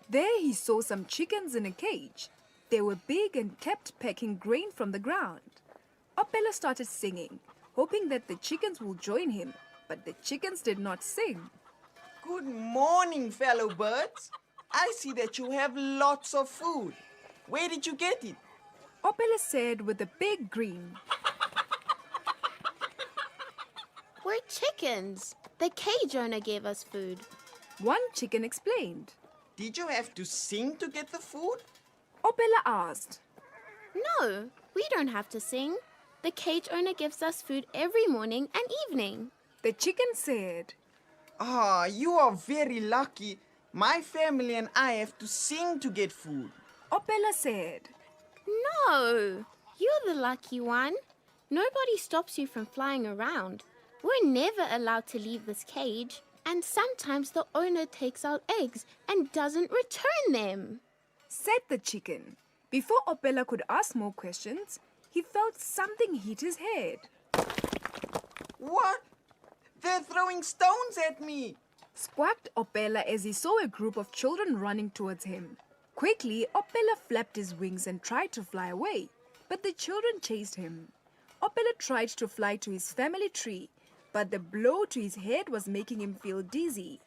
There he saw some chickens in a cage. They were big and kept pecking grain from the ground. Opela started singing, hoping that the chickens would join him, but the chickens did not sing. Good morning, fellow birds. I see that you have lots of food. Where did you get it? Opela said with a big grin. We're chickens. The cage owner gave us food. One chicken explained. Did you have to sing to get the food? Opela asked. No, we don't have to sing. The cage owner gives us food every morning and evening. The chicken said, you are very lucky. My family and I have to sing to get food. Opela said, No, you're the lucky one. Nobody stops you from flying around. We're never allowed to leave this cage. And sometimes the owner takes out eggs and doesn't return them, said the chicken. Before Opela could ask more questions, he felt something hit his head. What? They're throwing stones at me. Squawked Opela as he saw a group of children running towards him. Quickly, Opela flapped his wings and tried to fly away, but the children chased him. Opela tried to fly to his family tree, but the blow to his head was making him feel dizzy.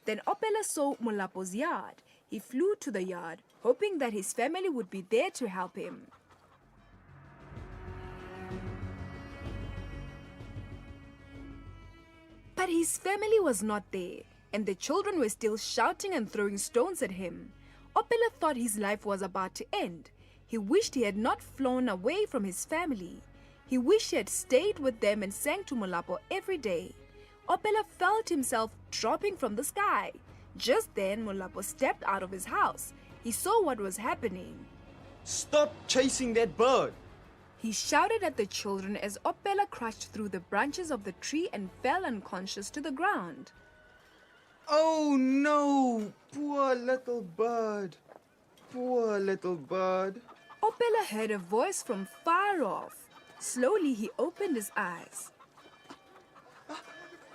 Then Opela saw Molapo's yard. He flew to the yard, hoping that his family would be there to help him. But his family was not there, and the children were still shouting and throwing stones at him. Opela thought his life was about to end. He wished he had not flown away from his family. He wished he had stayed with them and sang to Molapo every day. Opela felt himself dropping from the sky. Just then, Molapo stepped out of his house. He saw what was happening. Stop chasing that bird. He shouted at the children as Opela crashed through the branches of the tree and fell unconscious to the ground. Oh no, poor little bird. Poor little bird. Opela heard a voice from far off. Slowly he opened his eyes.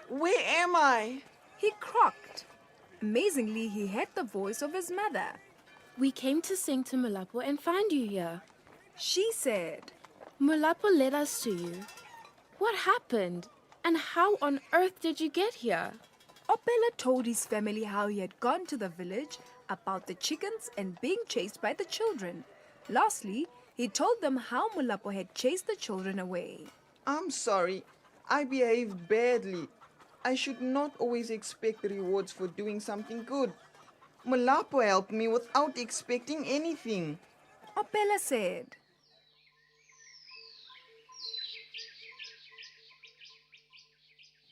Where am I? He croaked. Amazingly, he heard the voice of his mother. We came to sing to Molapo and find you here. She said, Molapo led us to you. What happened? And how on earth did you get here? Opela told his family how he had gone to the village, about the chickens and being chased by the children. Lastly, he told them how Molapo had chased the children away. I'm sorry. I behaved badly. I should not always expect rewards for doing something good. Molapo helped me without expecting anything. Opela said.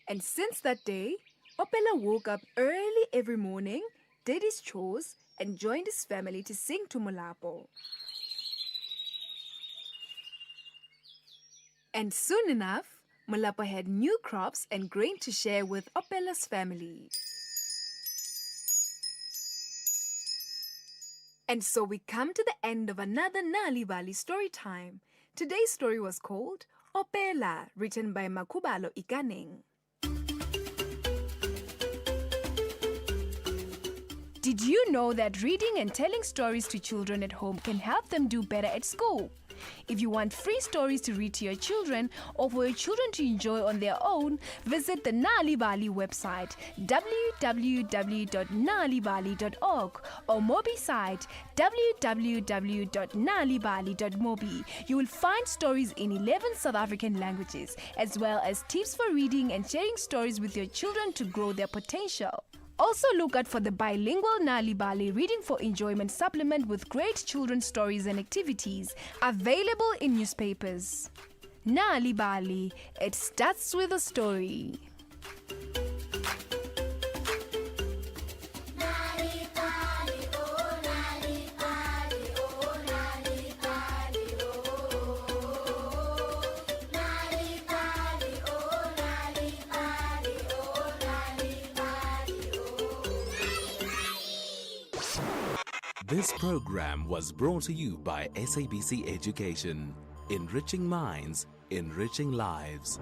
And since that day, Opela woke up early every morning, did his chores, and joined his family to sing to Molapo. And soon enough, Molapo had new crops and grain to share with Opela's family. And so we come to the end of another Nali Bali story time. Today's story was called Opela, written by Makubalo Ikaneng. Did you know that reading and telling stories to children at home can help them do better at school? If you want free stories to read to your children or for your children to enjoy on their own, visit the Nali Bali website www.nalibali.org or Mobi site www.nalibali.mobi. You will find stories in 11 South African languages as well as tips for reading and sharing stories with your children to grow their potential. Also look out for the bilingual Nali Bali Reading for Enjoyment supplement with great children's stories and activities, available in newspapers. Nali Bali, it starts with a story. This program was brought to you by SABC Education, enriching minds, enriching lives.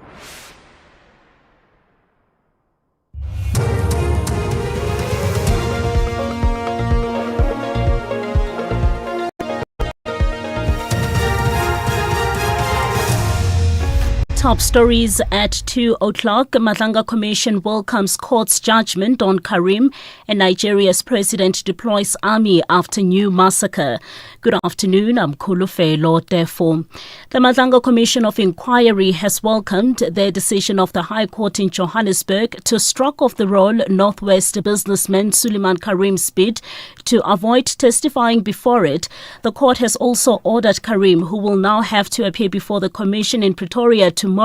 Top stories at 2 o'clock. Madlanga Commission welcomes court's judgment on Karim, and Nigeria's president deploys army after new massacre. Good afternoon, I'm Kulufelo Tefo. The Madlanga Commission of Inquiry has welcomed the decision of the High Court in Johannesburg to struck off the roll Northwest businessman Suleiman Karim's bid to avoid testifying before it. The court has also ordered Karim, who will now have to appear before the commission in Pretoria tomorrow,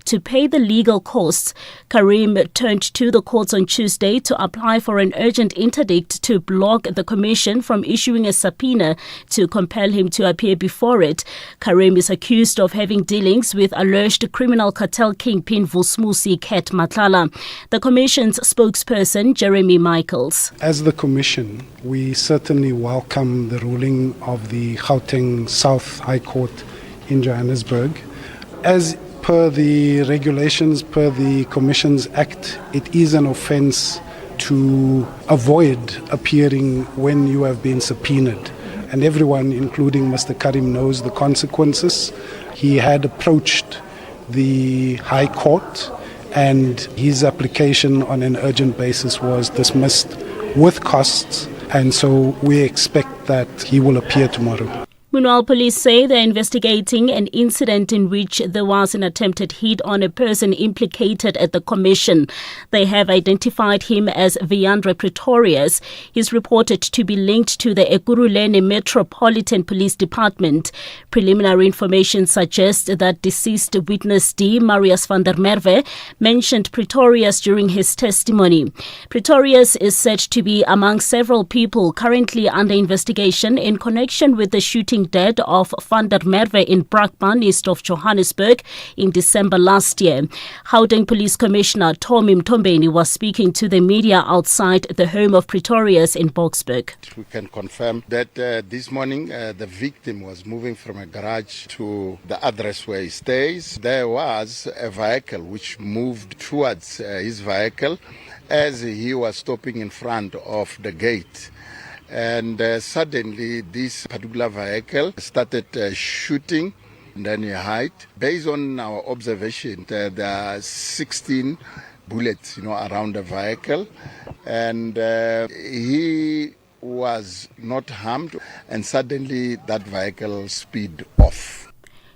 to pay the legal costs. Karim turned to the courts on Tuesday to apply for an urgent interdict to block the commission from issuing a subpoena to compel him to appear before it. Karim is accused of having dealings with alleged criminal cartel kingpin Vusmusi Ket Matlala. The commission's spokesperson, Jeremy Michaels. As the commission, we certainly welcome the ruling of the Gauteng South High Court in Johannesburg. As per the regulations, per the Commissions Act, it is an offence to avoid appearing when you have been subpoenaed. And everyone, including Mr. Karim, knows the consequences. He had approached the High Court and his application on an urgent basis was dismissed with costs, and so we expect that he will appear tomorrow. Meanwhile, police say they're investigating an incident in which there was an attempted hit on a person implicated at the commission. They have identified him as Viandre Pretorius. He's reported to be linked to the Ekurhuleni Metropolitan Police Department. Preliminary information suggests that deceased witness D. Marius van der Merwe mentioned Pretorius during his testimony. Pretorius is said to be among several people currently under investigation in connection with the shooting dead of Van der Merwe in Brakpan, east of Johannesburg, in December last year. Gauteng Police Commissioner Tommy Mtombeni was speaking to the media outside the home of Pretorius in Boksburg. We can confirm that this morning the victim was moving from a garage to the address where he stays. There was a vehicle which moved towards his vehicle as he was stopping in front of the gate. And suddenly this particular vehicle started shooting, and then he hid. Based on our observation, there are 16 bullets, around the vehicle, and he was not harmed, and suddenly that vehicle sped off.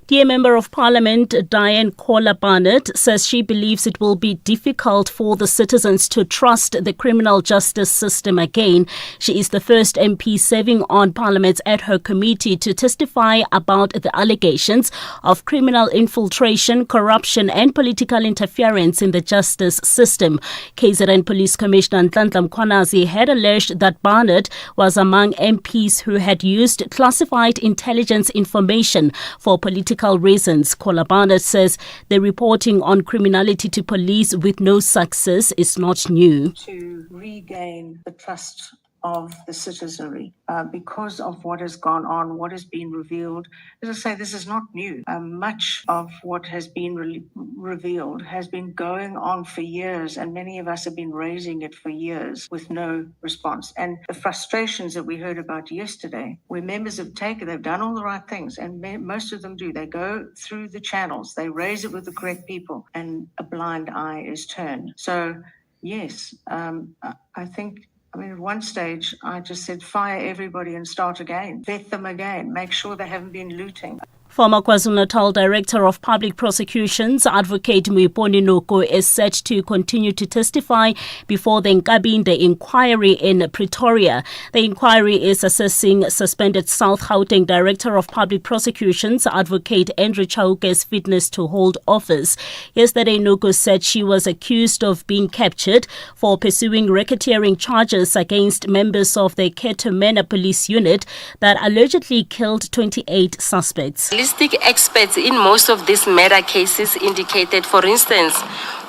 The Member of Parliament, Diane Kola Barnett, says she believes it will be difficult for the citizens to trust the criminal justice system again. She is the first MP serving on Parliament's ad hoc committee to testify about the allegations of criminal infiltration, corruption and political interference in the justice system. KZN Police Commissioner Nhlanhla Mkhwanazi had alleged that Barnett was among MPs who had used classified intelligence information for political reasons. Kola Barnett says the reporting on criminality to police with no success is not new. To regain the trust of the citizenry because of what has gone on, what has been revealed. As I say, this is not new. Much of what has been revealed has been going on for years, and many of us have been raising it for years with no response. And the frustrations that we heard about yesterday, where members they've done all the right things, and most of them do. They go through the channels, they raise it with the correct people, and a blind eye is turned. So, yes, I think at one stage, I just said, fire everybody and start again. Vet them again. Make sure they haven't been looting. Former KwaZulu-Natal Director of Public Prosecutions, Advocate Muiponi Noko, is set to continue to testify before the Nkabinde inquiry in Pretoria. The inquiry is assessing suspended South Gauteng Director of Public Prosecutions, Advocate Andrew Chauke's fitness to hold office. Yesterday, Noko said she was accused of being captured for pursuing racketeering charges against members of the Ketomena police unit that allegedly killed 28 suspects. Ballistic experts in most of these murder cases indicated, for instance,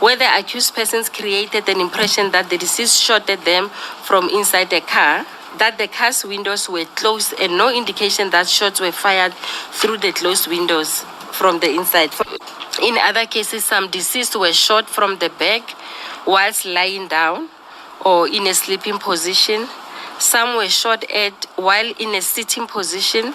where the accused persons created an impression that the deceased shot at them from inside the car, that the car's windows were closed and no indication that shots were fired through the closed windows from the inside. In other cases, some deceased were shot from the back whilst lying down or in a sleeping position. Some were shot at while in a sitting position,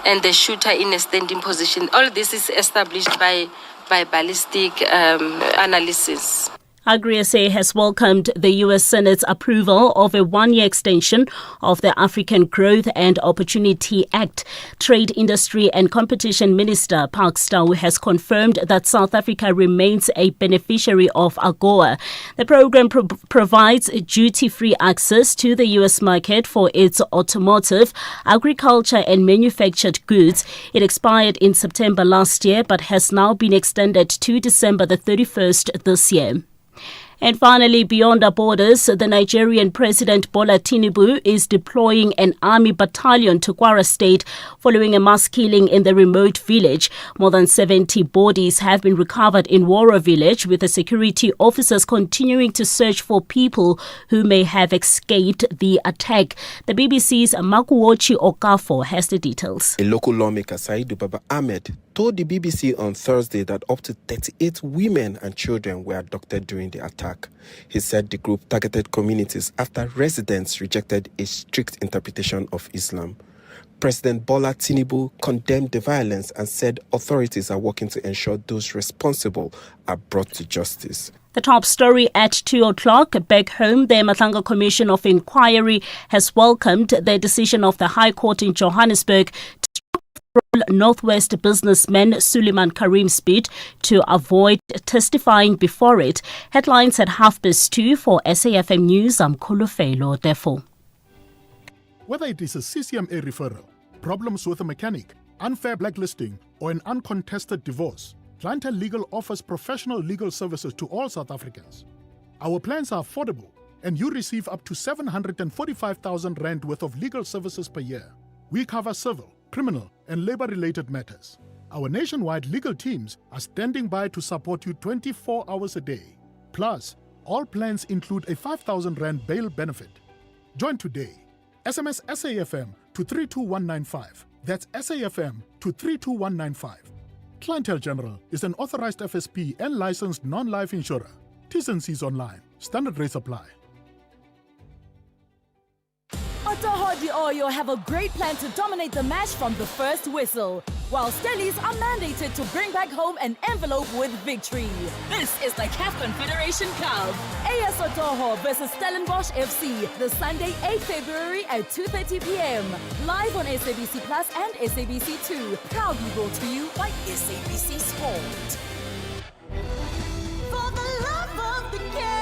and the shooter in a standing position. All this is established by ballistic analysis. Agri-SA has welcomed the U.S. Senate's approval of a one-year extension of the African Growth and Opportunity Act. Trade, Industry and Competition Minister Park Stawu has confirmed that South Africa remains a beneficiary of AGOA. The program provides duty-free access to the U.S. market for its automotive, agriculture and manufactured goods. It expired in September last year but has now been extended to December the 31st this year. And finally, beyond our borders, the Nigerian President Bola Tinubu is deploying an army battalion to Kwara State following a mass killing in the remote village. More than 70 bodies have been recovered in Wara village, with the security officers continuing to search for people who may have escaped the attack. The BBC's Makuochi Okafo has the details. A local lawmaker, Saidu Baba Ahmed, told the BBC on Thursday that up to 38 women and children were abducted during the attack. He said the group targeted communities after residents rejected a strict interpretation of Islam. President Bola Tinubu condemned the violence and said authorities are working to ensure those responsible are brought to justice. The top story at 2 o'clock. Back home, the Madlanga Commission of Inquiry has welcomed the decision of the High Court in Johannesburg Northwest businessman Suleiman Karim's bid to avoid testifying before it. Headlines at 2:30 for SAFM News. I'm Kolofelo, therefore. Whether it is a CCMA referral, problems with a mechanic, unfair blacklisting, or an uncontested divorce, Clientele Legal offers professional legal services to all South Africans. Our plans are affordable, and you receive up to 745,000 rand worth of legal services per year. We cover civil, criminal, and labor-related matters. Our nationwide legal teams are standing by to support you 24 hours a day. Plus, all plans include a 5,000 rand bail benefit. Join today. SMS SAFM to 32195. That's SAFM to 32195. Clientele General is an authorized FSP and licensed non-life insurer. T's and C's online. Standard rates apply. Otohodi Oyo have a great plan to dominate the match from the first whistle, while Stellies are mandated to bring back home an envelope with victory. This is the CAF Confederation Cup. AS Otoho versus Stellenbosch FC, the Sunday 8 February at 2:30 p.m. Live on SABC Plus and SABC 2. Proudly brought to you by SABC Sport. For the love of the game.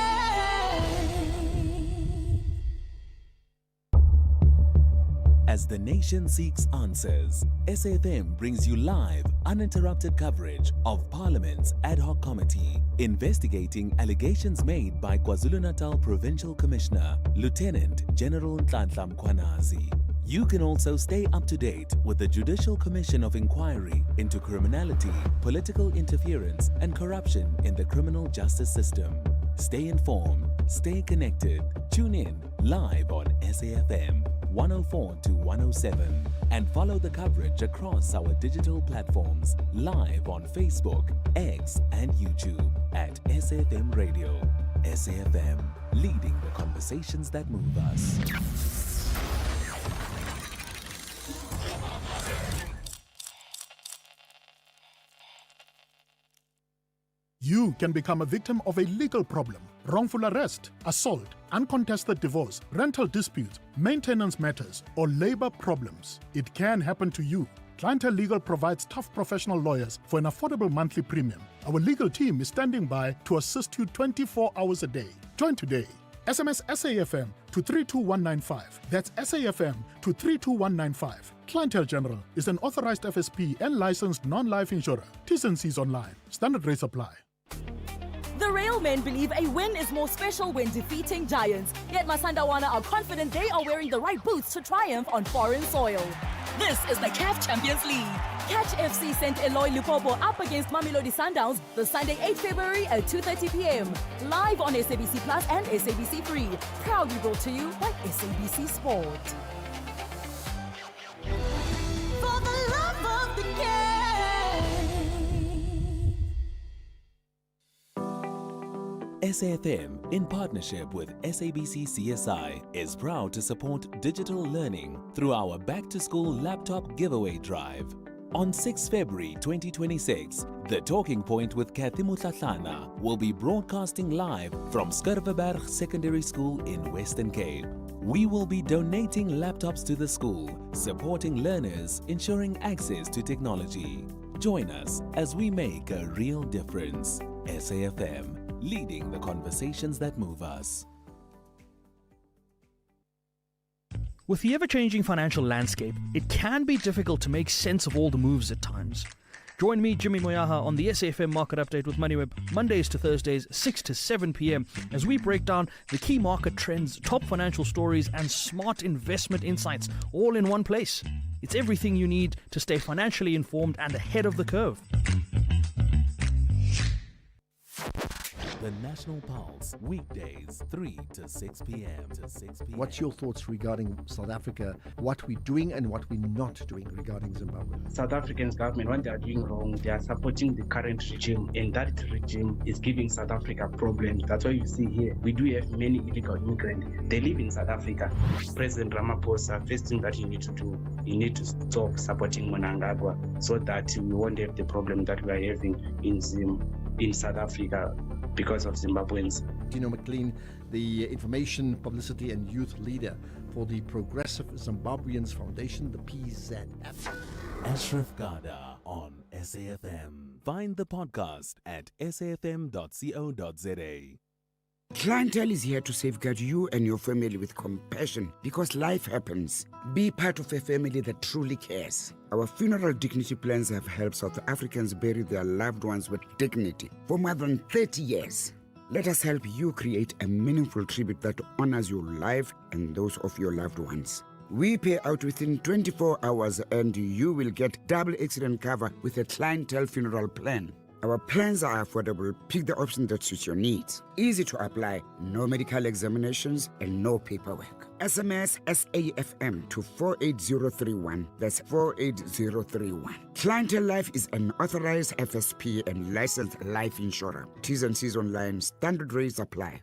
As the nation seeks answers, SAFM brings you live, uninterrupted coverage of Parliament's ad hoc committee investigating allegations made by KwaZulu-Natal Provincial Commissioner Lieutenant General Nhlanhla Mkhwanazi. You can also stay up to date with the Judicial Commission of Inquiry into criminality, political interference, and corruption in the criminal justice system. Stay informed, stay connected. Tune in live on SAFM 104 to 107 and follow the coverage across our digital platforms live on Facebook, X, and YouTube at SAFM Radio. SAFM, leading the conversations that move us. You can become a victim of a legal problem: wrongful arrest, assault, uncontested divorce, rental disputes, maintenance matters, or labor problems. It can happen to you. Clientele Legal provides tough professional lawyers for an affordable monthly premium. Our legal team is standing by to assist you 24 hours a day. Join today. SMS SAFM to 32195. That's SAFM to 32195. Clientele General is an authorized FSP and licensed non-life insurer. T's and C's online. Standard rates apply. The Railmen believe a win is more special when defeating giants. Yet Masandawana are confident they are wearing the right boots to triumph on foreign soil. This is the CAF Champions League. Catch FC St. Eloy Lupopo up against Mamelodi Sundowns the Sunday 8 February at 2:30 p.m. Live on SABC Plus and SABC 3. Proudly brought to you by SABC Sport. For the love of the game. SAFM, in partnership with SABC CSI, is proud to support digital learning through our back-to-school laptop giveaway drive. On 6 February 2026, The Talking Point with Kathy Mutlatlana will be broadcasting live from Skurveberg Secondary School in Western Cape. We will be donating laptops to the school, supporting learners, ensuring access to technology. Join us as we make a real difference. SAFM, leading the conversations that move us. With the ever-changing financial landscape, it can be difficult to make sense of all the moves at times. Join me, Jimmy Moyaha, on the SAFM Market Update with MoneyWeb, Mondays to Thursdays, 6 to 7 p.m, as we break down the key market trends, top financial stories, and smart investment insights, all in one place. It's everything you need to stay financially informed and ahead of the curve. The National Pulse, weekdays, 3 to 6 p.m. What's your thoughts regarding South Africa, what we're doing and what we're not doing regarding Zimbabwe? South African government, what they are doing wrong, they are supporting the current regime, and that regime is giving South Africa problems. That's why you see here, we do have many illegal immigrants. They live in South Africa. President Ramaphosa, first thing that you need to do, you need to stop supporting Mnangagwa so that we won't have the problem that we are having in South Africa because of Zimbabweans. Dino McLean, the Information, Publicity and Youth Leader for the Progressive Zimbabweans Foundation, the PZF. Ashraf Garda on SAFM. Find the podcast at safm.co.za. Clientele is here to safeguard you and your family with compassion because life happens. Be part of a family that truly cares. Our funeral dignity plans have helped South Africans bury their loved ones with dignity for more than 30 years. Let us help you create a meaningful tribute that honors your life and those of your loved ones. We pay out within 24 hours and you will get double accident cover with a clientele funeral plan. Our plans are affordable. Pick the option that suits your needs. Easy to apply, no medical examinations and no paperwork. SMS SAFM to 48031. That's 48031. Clientele Life is an authorized FSP and licensed life insurer. T's and C's online. Standard rates apply.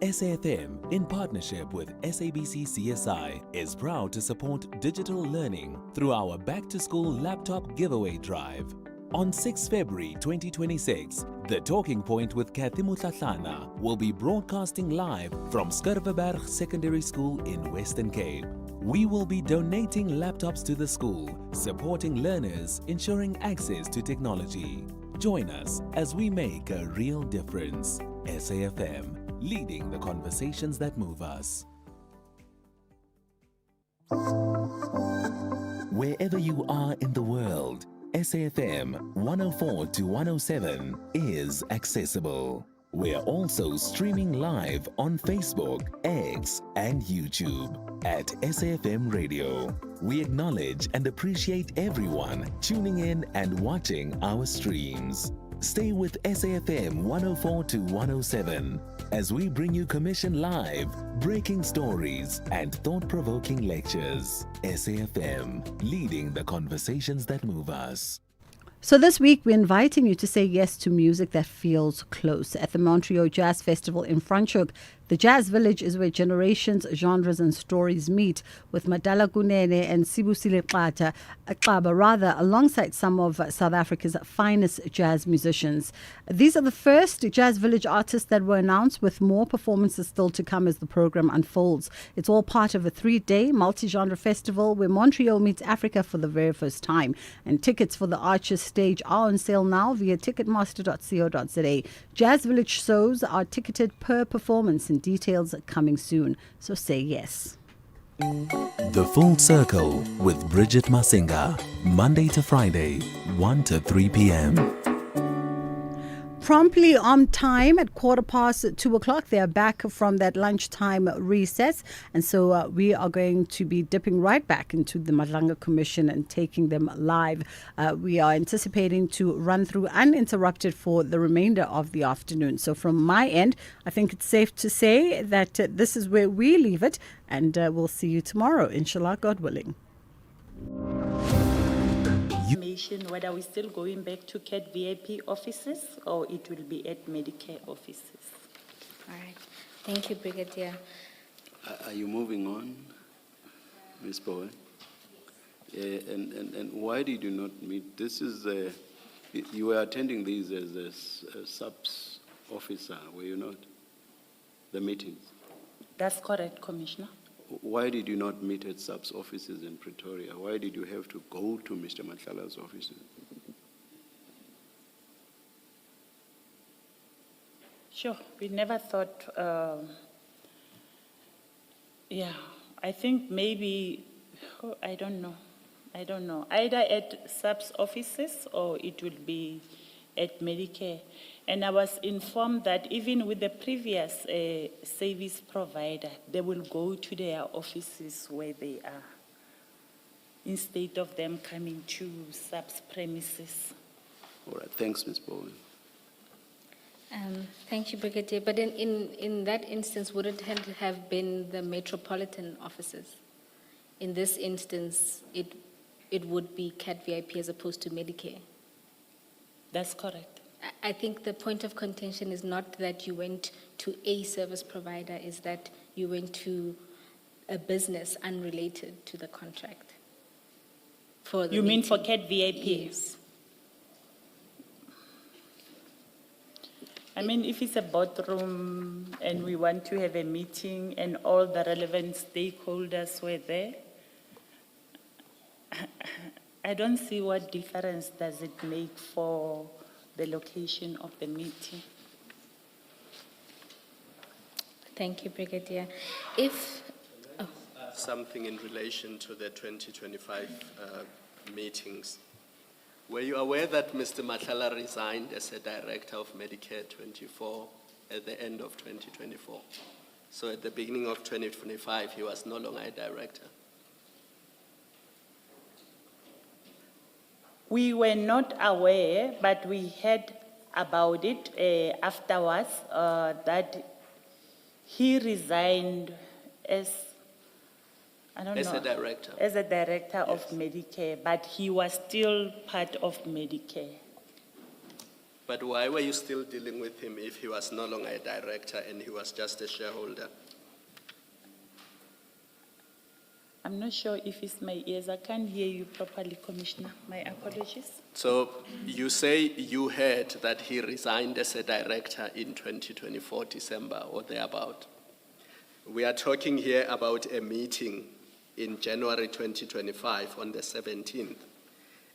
SAFM, in partnership with SABC CSI, is proud to support digital learning through our Back-to-School Laptop Giveaway Drive. On 6 February 2026, The Talking Point with Kathy Mutlatlana will be broadcasting live from Skurveberg Secondary School in Western Cape. We will be donating laptops to the school, supporting learners, ensuring access to technology. Join us as we make a real difference. SAFM, leading the conversations that move us. Wherever you are in the world, SAFM 104 to 107 is accessible. We're also streaming live on Facebook, X, and YouTube at SAFM Radio. We acknowledge and appreciate everyone tuning in and watching our streams. Stay with SAFM 104 to 107 as we bring you Commission Live, breaking stories, and thought-provoking lectures. SAFM, leading the conversations that move us. So this week, we're inviting you to say yes to music that feels close. At the Montreal Jazz Festival in Franschhoek, the Jazz Village is where generations, genres and stories meet, with Madala Kunene and Sibusile Xaba, rather, alongside some of South Africa's finest jazz musicians. These are the first Jazz Village artists that were announced, with more performances still to come as the program unfolds. It's all part of a 3-day multi-genre festival where Montreal meets Africa for the very first time. And tickets for the Arches stage are on sale now via ticketmaster.co.za. Jazz Village shows are ticketed per performance, and details are coming soon. So say yes. The Full Circle with Bridget Masinga, Monday to Friday, 1 to 3 p.m. Promptly on time at 2:15, they are back from that lunchtime recess. And so we are going to be dipping right back into the Madlanga Commission and taking them live. We are anticipating to run through uninterrupted for the remainder of the afternoon. So from my end, I think it's safe to say that this is where we leave it. And we'll see you tomorrow, inshallah, God willing. Whether we're still going back to CAT VIP offices or it will be at Medicare offices. All right. Thank you, Brigadier. Are you moving on, Ms. Bowen? And why did you not meet? This is you were attending these as a subs officer, were you not? The meetings. That's correct, Commissioner. Why did you not meet at subs offices in Pretoria? Why did you have to go to Mr. Matlala's offices? Sure, we never thought, I think maybe, I don't know. I don't know, either at SAPS offices or it will be at Medicare. And I was informed that even with the previous service provider, they will go to their offices where they are, instead of them coming to SAPS premises. All right, thanks, Ms. Bowen. Thank you, Brigadier. But in that instance, would it have been the metropolitan offices? In this instance, it would be CAT VIP as opposed to Medicare. That's correct. I think the point of contention is not that you went to a service provider, is that you went to a business unrelated to the contract. For the You mean meeting. for CAT VIP? Yes. I mean, if it's a boardroom and we want to have a meeting and all the relevant stakeholders were there, I don't see what difference does it make for the location of the meeting. Thank you, Brigadier. If Something in relation to the 2025 meetings. Were you aware that Mr. Madlanga resigned as a director of Medicare 24 at the end of 2024? So at the beginning of 2025, he was no longer a director. We were not aware, but we heard about it afterwards, that he resigned as, I don't know. As a director. As a director of Medicare, but he was still part of Medicare. But why were you still dealing with him if he was no longer a director and he was just a shareholder? I'm not sure if it's my ears. I can't hear you properly, Commissioner. My apologies. So you say you heard that he resigned as a director in 2024 December or thereabout. We are talking here about a meeting in January 2025 on the 17th.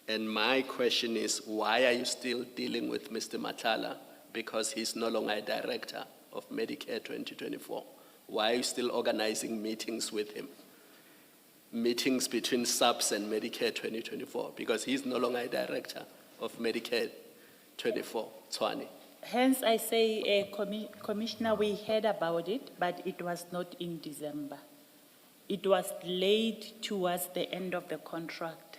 And my question is, why are you still dealing with Mr. Madlanga? Because he's no longer a director of Medicare 2024. Why are you still organizing meetings with him? Meetings between SAPS and Medicare 2024, because he's no longer a director of Medicare 24, Tshwane. Hence, I say, Commissioner, we heard about it, but it was not in December. It was late towards the end of the contract.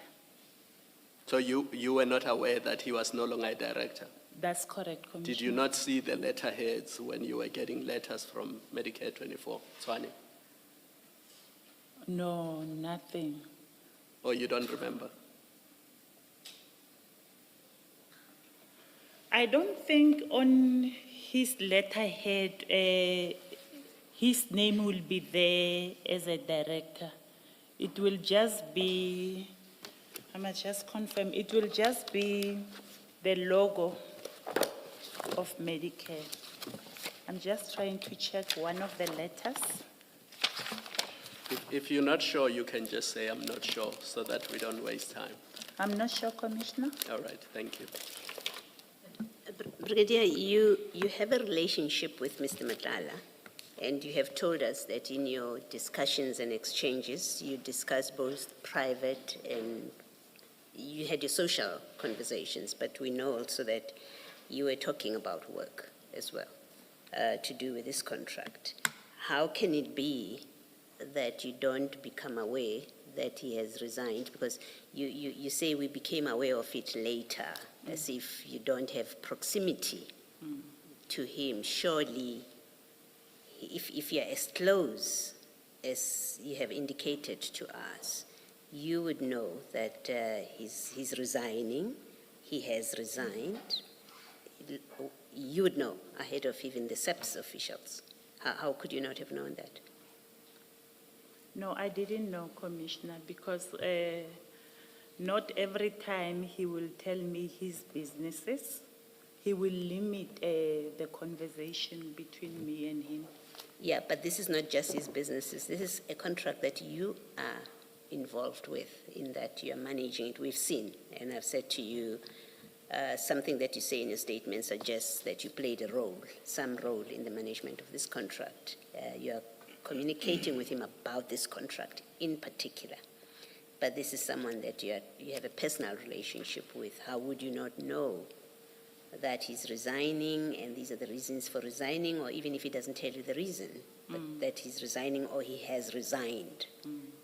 So you were not aware that he was no longer a director? That's correct, Commissioner. Did you not see the letterheads when you were getting letters from Medicare 24, Tshwane? No, nothing. Or you don't remember? I don't think on his letterhead his name will be there as a director. It will just be, I must just confirm, it will just be the logo of Medicare. I'm just trying to check one of the letters. If you're not sure, you can just say, I'm not sure, so that we don't waste time. I'm not sure, Commissioner. All right, thank you. Brigadier, you have a relationship with Mr. Madlanga, and you have told us that in your discussions and exchanges, you discussed both private and you had your social conversations, but we know also that you were talking about work as well to do with this contract. How can it be that you don't become aware that he has resigned? Because you say we became aware of it later, as if you don't have proximity to him. Surely, if you're as close as you have indicated to us, you would know that he's resigning, he has resigned. You would know ahead of even the SAPS officials. How could you not have known that? No, I didn't know, Commissioner, because not every time he will tell me his businesses. He will limit the conversation between me and him. Yeah, but this is not just his businesses. This is a contract that you are involved with, in that you are managing it. We've seen, and I've said to you, something that you say in your statement suggests that you played a role, some role in the management of this contract. You are communicating with him about this contract in particular. But this is someone that you have a personal relationship with. How would you not know that he's resigning and these are the reasons for resigning, or even if he doesn't tell you the reason, but that he's resigning or he has resigned?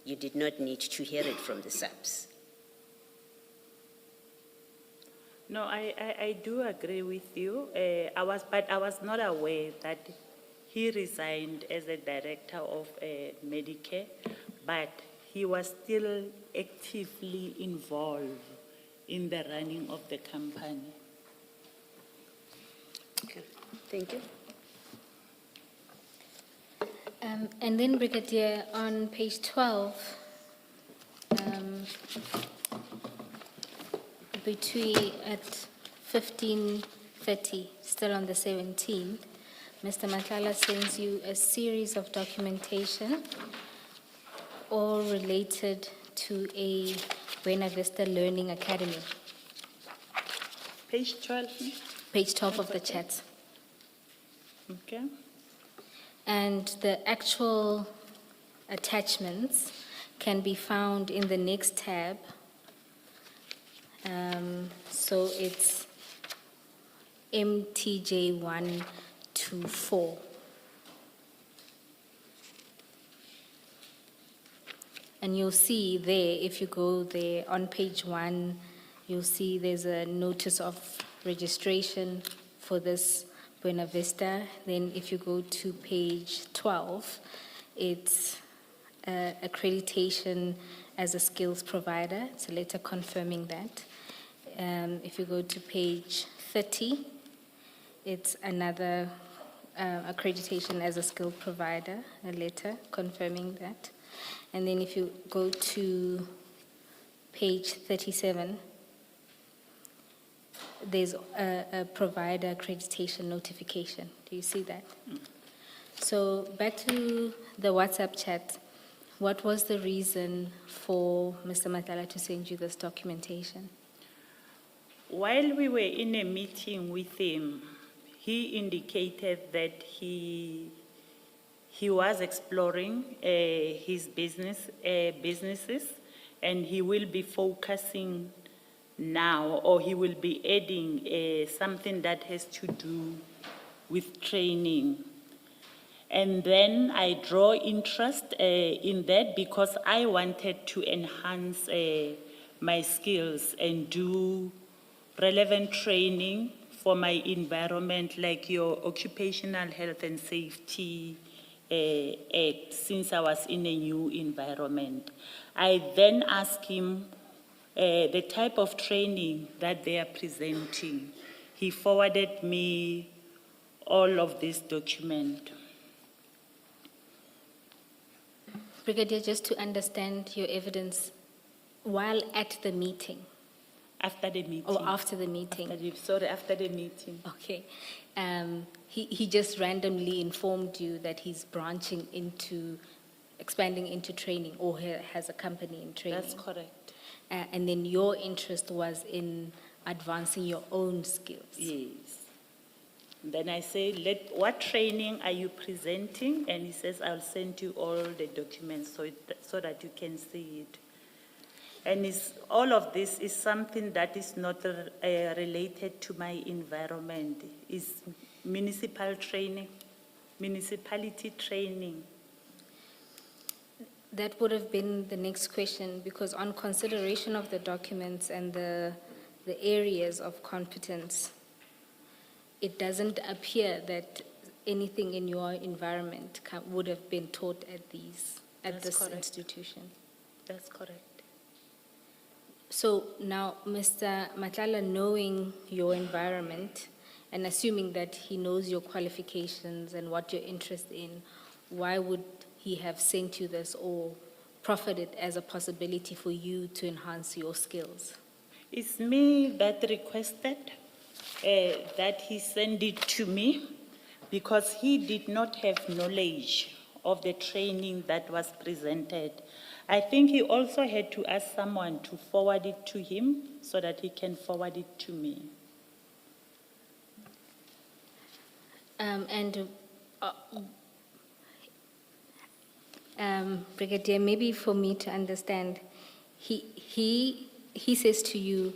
You did not need to hear it from the subs. No, I do agree with you. But I was not aware that he resigned as a director of Medicare, but he was still actively involved in the running of the company. Okay, thank you. And then, Brigadier, on page 12, between at 15:30, still on the 17th, Mr. Matlala sends you a series of documentation, all related to a Buena Vista Learning Academy. Page 12. Page 12 of the chat. Okay. And the actual attachments can be found in the next tab. So it's MTJ1 to 4. And you'll see there, if you go there on page 1, you'll see there's a notice of registration for this Buena Vista. Then if you go to page 12, it's accreditation as a skills provider. It's a letter confirming that. If you go to page 30, it's another accreditation as a skill provider, a letter confirming that. And then if you go to page 37, there's a provider accreditation notification. Do you see that? So back to the WhatsApp chat. What was the reason for Mr. Matlala to send you this documentation? While we were in a meeting with him, he indicated that he was exploring his businesses, and he will be focusing now, or he will be adding something that has to do with training. And then I draw interest in that because I wanted to enhance my skills and do relevant training for my environment, like your Occupational Health and Safety Act, since I was in a new environment. I then asked him the type of training that they are presenting. He forwarded me all of this document. Brigadier, just to understand your evidence, while at the meeting. After the meeting. Or after the meeting. After the meeting. Okay. He just randomly informed you that he's branching into, expanding into training, or has a company in training. That's correct. And then your interest was in advancing your own skills. Yes. Then I say, what training are you presenting? And he says, I'll send you all the documents so that you can see it. And all of this is something that is not related to my environment. It's municipal training, municipality training. That would have been the next question, because on consideration of the documents and the areas of competence, it doesn't appear that anything in your environment would have been taught at this institution. That's correct. So now, Mr. Matlala, knowing your environment and assuming that he knows your qualifications and what you're interested in, why would he have sent you this or proffered it as a possibility for you to enhance your skills? It's me that requested that he send it to me because he did not have knowledge of the training that was presented. I think he also had to ask someone to forward it to him so that he can forward it to me. Brigadier, maybe for me to understand, he says to you,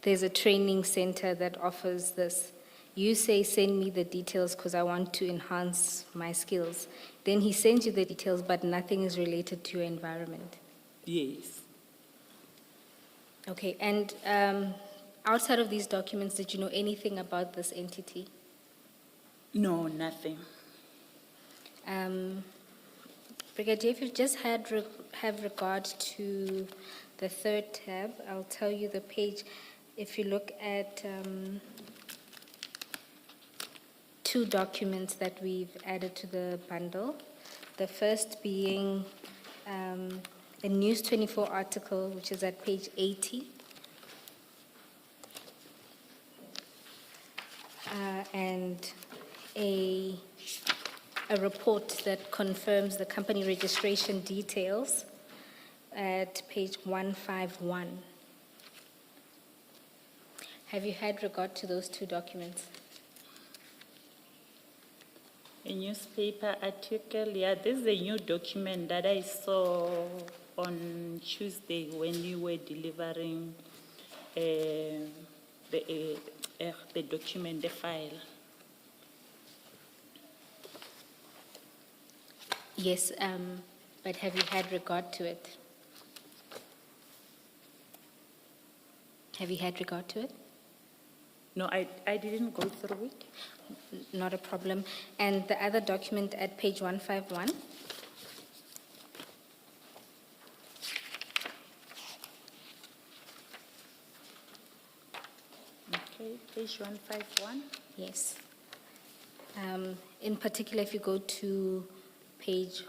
there's a training center that offers this. You say, send me the details because I want to enhance my skills. Then he sends you the details, but nothing is related to your environment. Yes. Okay, and outside of these documents, did you know anything about this entity? No, nothing. Brigadier, if you just have regard to the third tab, I'll tell you the page. If you look at two documents that we've added to the bundle, the first being a News 24 article, which is at page 80, and a report that confirms the company registration details at page 151. Have you had regard to those two documents? A newspaper article, yeah, this is a new document that I saw on Tuesday when you were delivering the document, the file. Yes, but have you had regard to it? Have you had regard to it? No, I didn't go through it. Not a problem. And the other document at page 151? Okay, page 151. Yes. In particular, if you go to page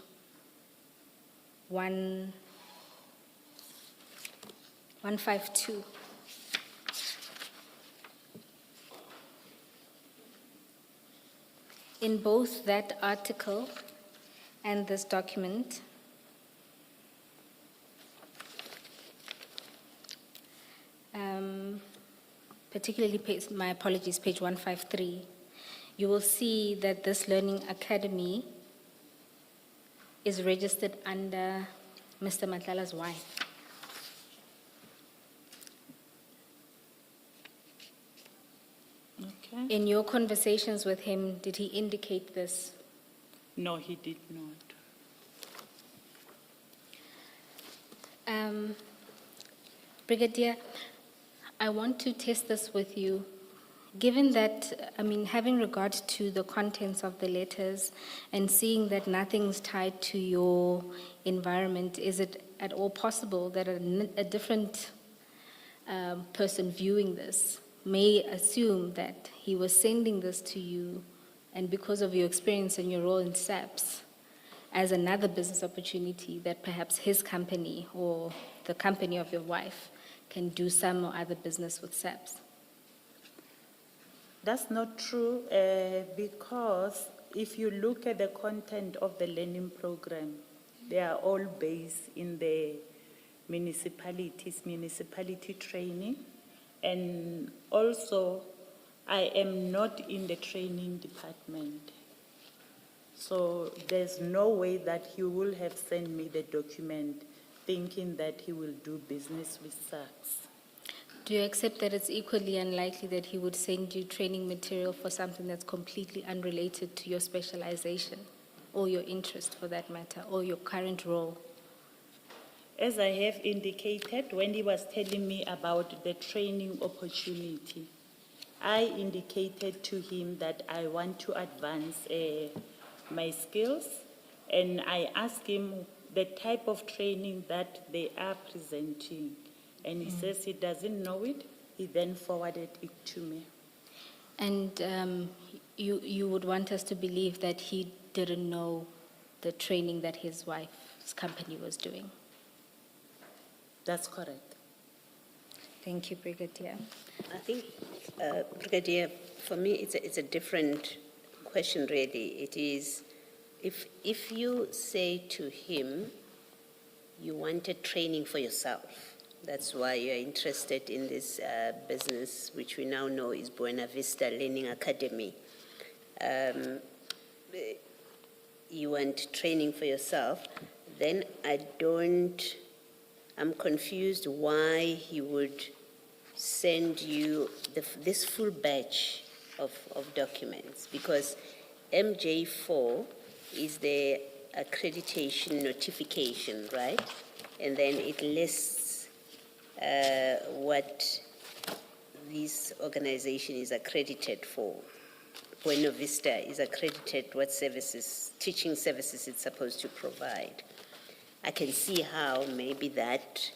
152. In both that article and this document, particularly my apologies, page 153, you will see that this learning academy is registered under Mr. Matlala's wife. Okay. In your conversations with him, did he indicate this? No, he did not. Brigadier, I want to test this with you. Given that, having regard to the contents of the letters and seeing that nothing's tied to your environment, is it at all possible that a different person viewing this may assume that he was sending this to you, and because of your experience and your role in SAPS, as another business opportunity that perhaps his company or the company of your wife can do some or other business with SAPS? That's not true because if you look at the content of the learning program, they are all based in the municipality training. And also, I am not in the training department. So there's no way that he will have sent me the document thinking that he will do business with SAPS. Do you accept that it's equally unlikely that he would send you training material for something that's completely unrelated to your specialization or your interest for that matter, or your current role? As I have indicated, when he was telling me about the training opportunity, I indicated to him that I want to advance my skills, and I asked him the type of training that they are presenting. And he says he doesn't know it. He then forwarded it to me. And you would want us to believe that he didn't know the training that his wife's company was doing? That's correct. Thank you, Brigadier. I think, Brigadier, for me, it's a different question, really. It is, if you say to him, you wanted training for yourself, that's why you're interested in this business, which we now know is Buena Vista Learning Academy. You want training for yourself, then I don't I'm confused why he would send you this full batch of documents, because MJ4 is the accreditation notification, right? And then it lists what this organization is accredited for. Buena Vista is accredited what services, teaching services it's supposed to provide. I can see how maybe that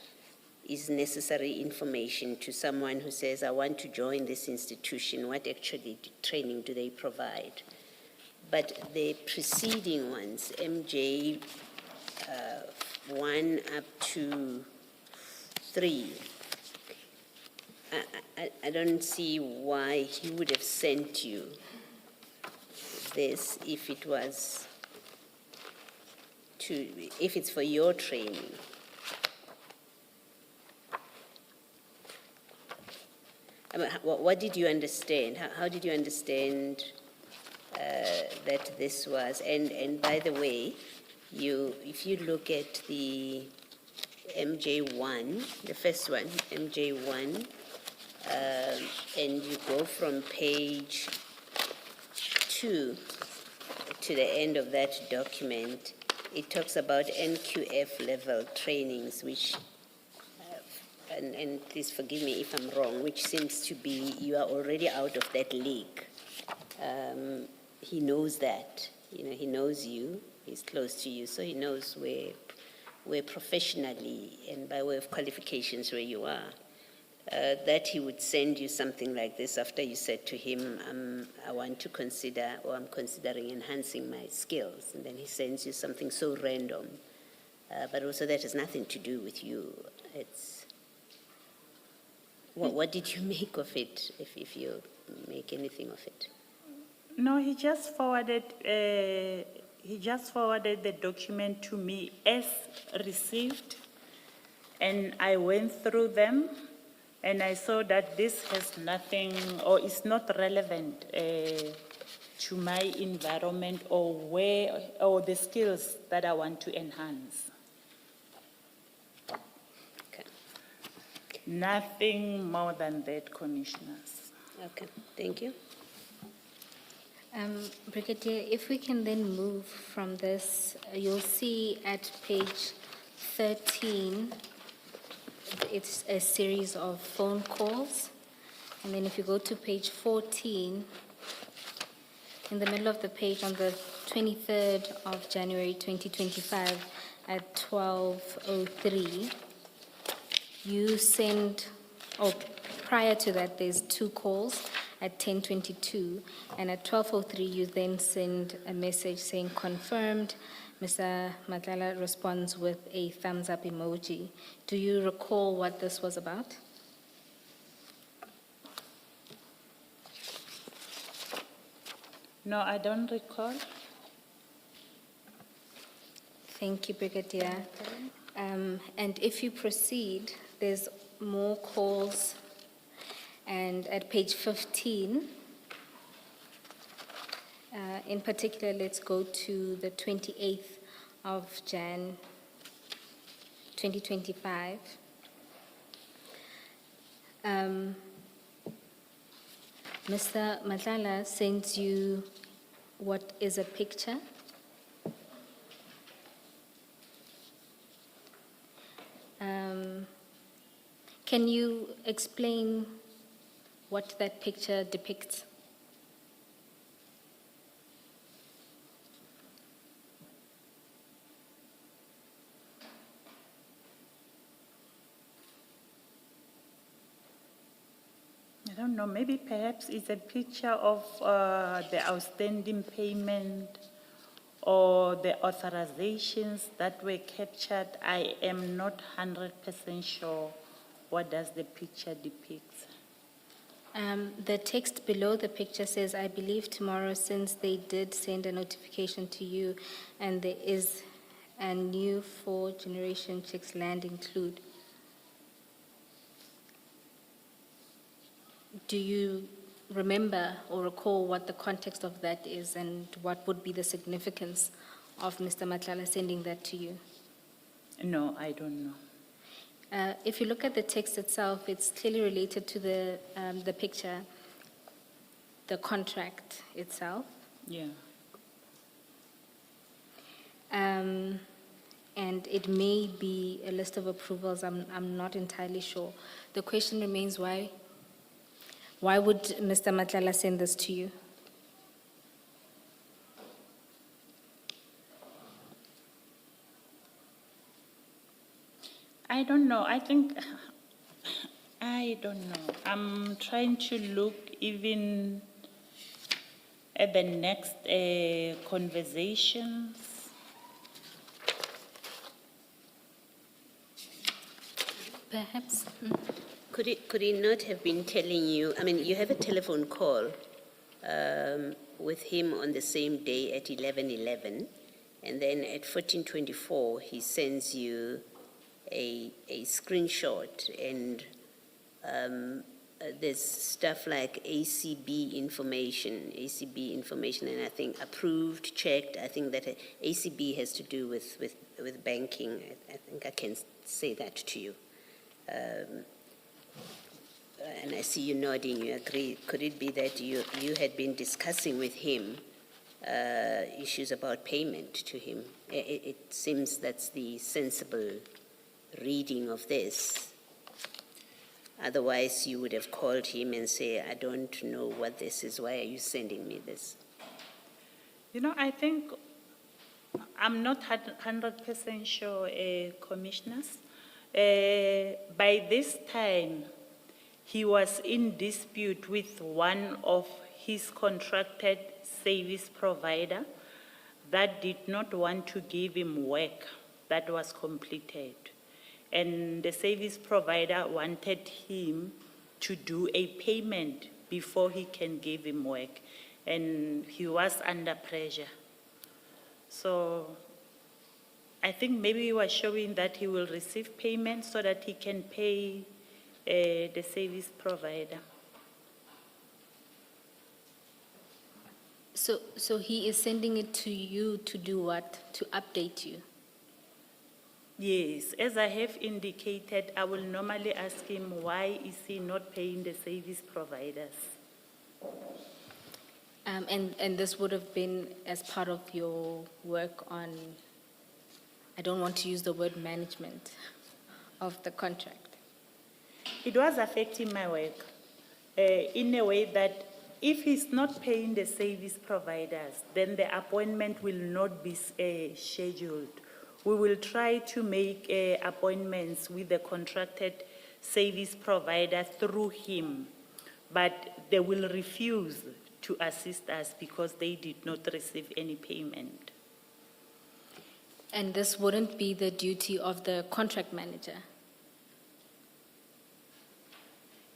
is necessary information to someone who says, I want to join this institution. What actually training do they provide? But the preceding ones, MJ 1 up to 3, I don't see why he would have sent you this if it was if it's for your training. I mean, what did you understand? How did you understand that this was? And by the way, if you look at the MJ1, the first one, MJ1, and you go from page 2 to the end of that document, it talks about NQF level trainings, which, and please forgive me if I'm wrong, which seems to be you are already out of that league. He knows that, he knows you, he's close to you, so he knows where professionally and by way of qualifications where you are. That he would send you something like this after you said to him, I want to consider, or I'm considering enhancing my skills. And then he sends you something so random. But also that has nothing to do with you. It's, what did you make of it, if you make anything of it? No, he just forwarded the document to me as received, and I went through them. And I saw that this has nothing, or is not relevant to my environment or the skills that I want to enhance. Okay. Nothing more than that, Commissioners. Okay, thank you. Brigadier, if we can then move from this, you'll see at page 13, it's a series of phone calls. And then if you go to page 14, in the middle of the page on the 23rd of January 2025 at 12:03, you send, or prior to that, there's 2 calls at 10:22, and at 12:03 you then send a message saying confirmed. Mr. Madlanga responds with a thumbs up emoji. Do you recall what this was about? No, I don't recall. Thank you, Brigadier. And if you proceed, there's more calls. And at page 15, in particular, let's go to the 28th of Jan 2025. Mr. Madlanga sends you what is a picture. Can you explain what that picture depicts? I don't know, maybe perhaps it's a picture of the outstanding payment or the authorizations that were captured. I am not 100% sure what does the picture depict. The text below the picture says, I believe tomorrow, since they did send a notification to you and there is a new 4th-generation chicks land include. Do you remember or recall what the context of that is and what would be the significance of Mr. Madlanga sending that to you? No, I don't know. If you look at the text itself, it's clearly related to the picture, the contract itself. Yeah. And it may be a list of approvals. I'm not entirely sure. The question remains why would Mr. Madlanga send this to you? I don't know. I don't know. I'm trying to look even at the next conversations. Perhaps. Could he not have been telling you, I mean, you have a telephone call with him on the same day at 11:11, and then at 14:24, he sends you a screenshot, and there's stuff like ACB information, and I think approved, checked. I think that ACB has to do with banking. I think I can say that to you. And I see you nodding, you agree. Could it be that you had been discussing with him issues about payment to him? It seems that's the sensible reading of this. Otherwise, you would have called him and say, I don't know what this is. Why are you sending me this? You know, I think I'm not 100% sure, commissioners. By this time, he was in dispute with one of his contracted service provider that did not want to give him work that was completed. And the service provider wanted him to do a payment before he can give him work. And he was under pressure. So I think maybe he was showing that he will receive payment so that he can pay the service provider. So he is sending it to you to do what? To update you? Yes, as I have indicated, I will normally ask him why is he not paying the service providers. And this would have been as part of your work on, I don't want to use the word management of the contract. It was affecting my work in a way that if he's not paying the service providers, then the appointment will not be scheduled. We will try to make appointments with the contracted service provider through him, but they will refuse to assist us because they did not receive any payment. And this wouldn't be the duty of the contract manager?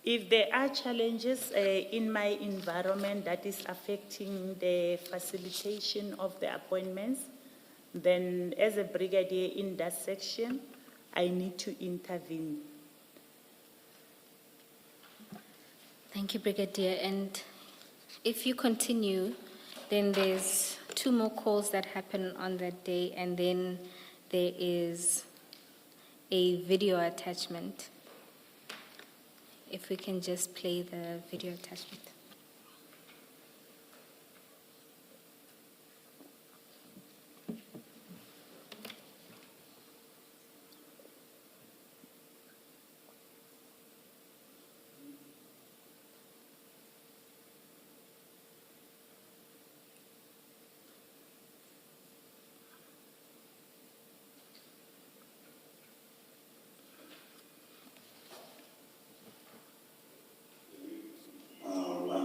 If there are challenges in my environment that is affecting the facilitation of the appointments, then as a brigadier in that section, I need to intervene. Thank you, Brigadier. And if you continue, then there's 2 more calls that happen on that day, and then there is a video attachment. If we can just play the video attachment. Our